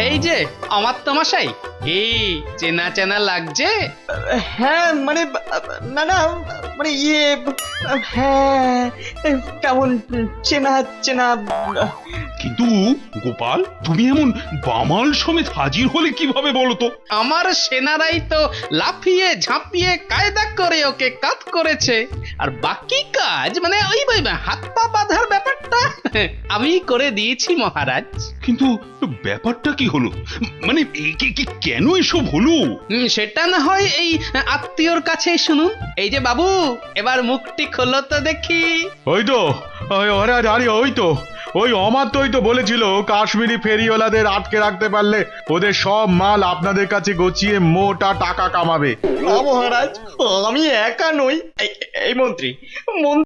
এই যে আমার তো মশাই, এই চেনা চেনা লাগছে। হ্যাঁ মানে, না না মানে হ্যাঁ, কেমন চেনা চেনা। কিন্তু গোপাল, তুমি এমন বামাল সমেত হাজির হলে কিভাবে বলো তো? আমার সেনারাই তো লাফিয়ে ঝাঁপিয়ে কায়দা করে ওকে কাত করেছে, আর বাকি কাজ মানে ওই হাত পা বাঁধার ব্যাপারটা আমি করে দিয়েছি মহারাজ। কিন্তু ব্যাপারটা কি হলো? মানে কেন এসব হলো? সেটা না হয় এই আত্মীয়র কাছে শুনুন। এই যে বাবু, এবার মুখটি খোলো তো দেখি। ওই তো মহারাজ, আরে ওই অমাত্যই তো বলেছিল কাশ্মীরি ফেরিওয়ালাদের আটকে রাখতে পারলে ওদের সব মাল আপনাদের কাছে গছিয়ে মোটা টাকা কামাবে। মহারাজ, আমি একা নই। এই মন্ত্রী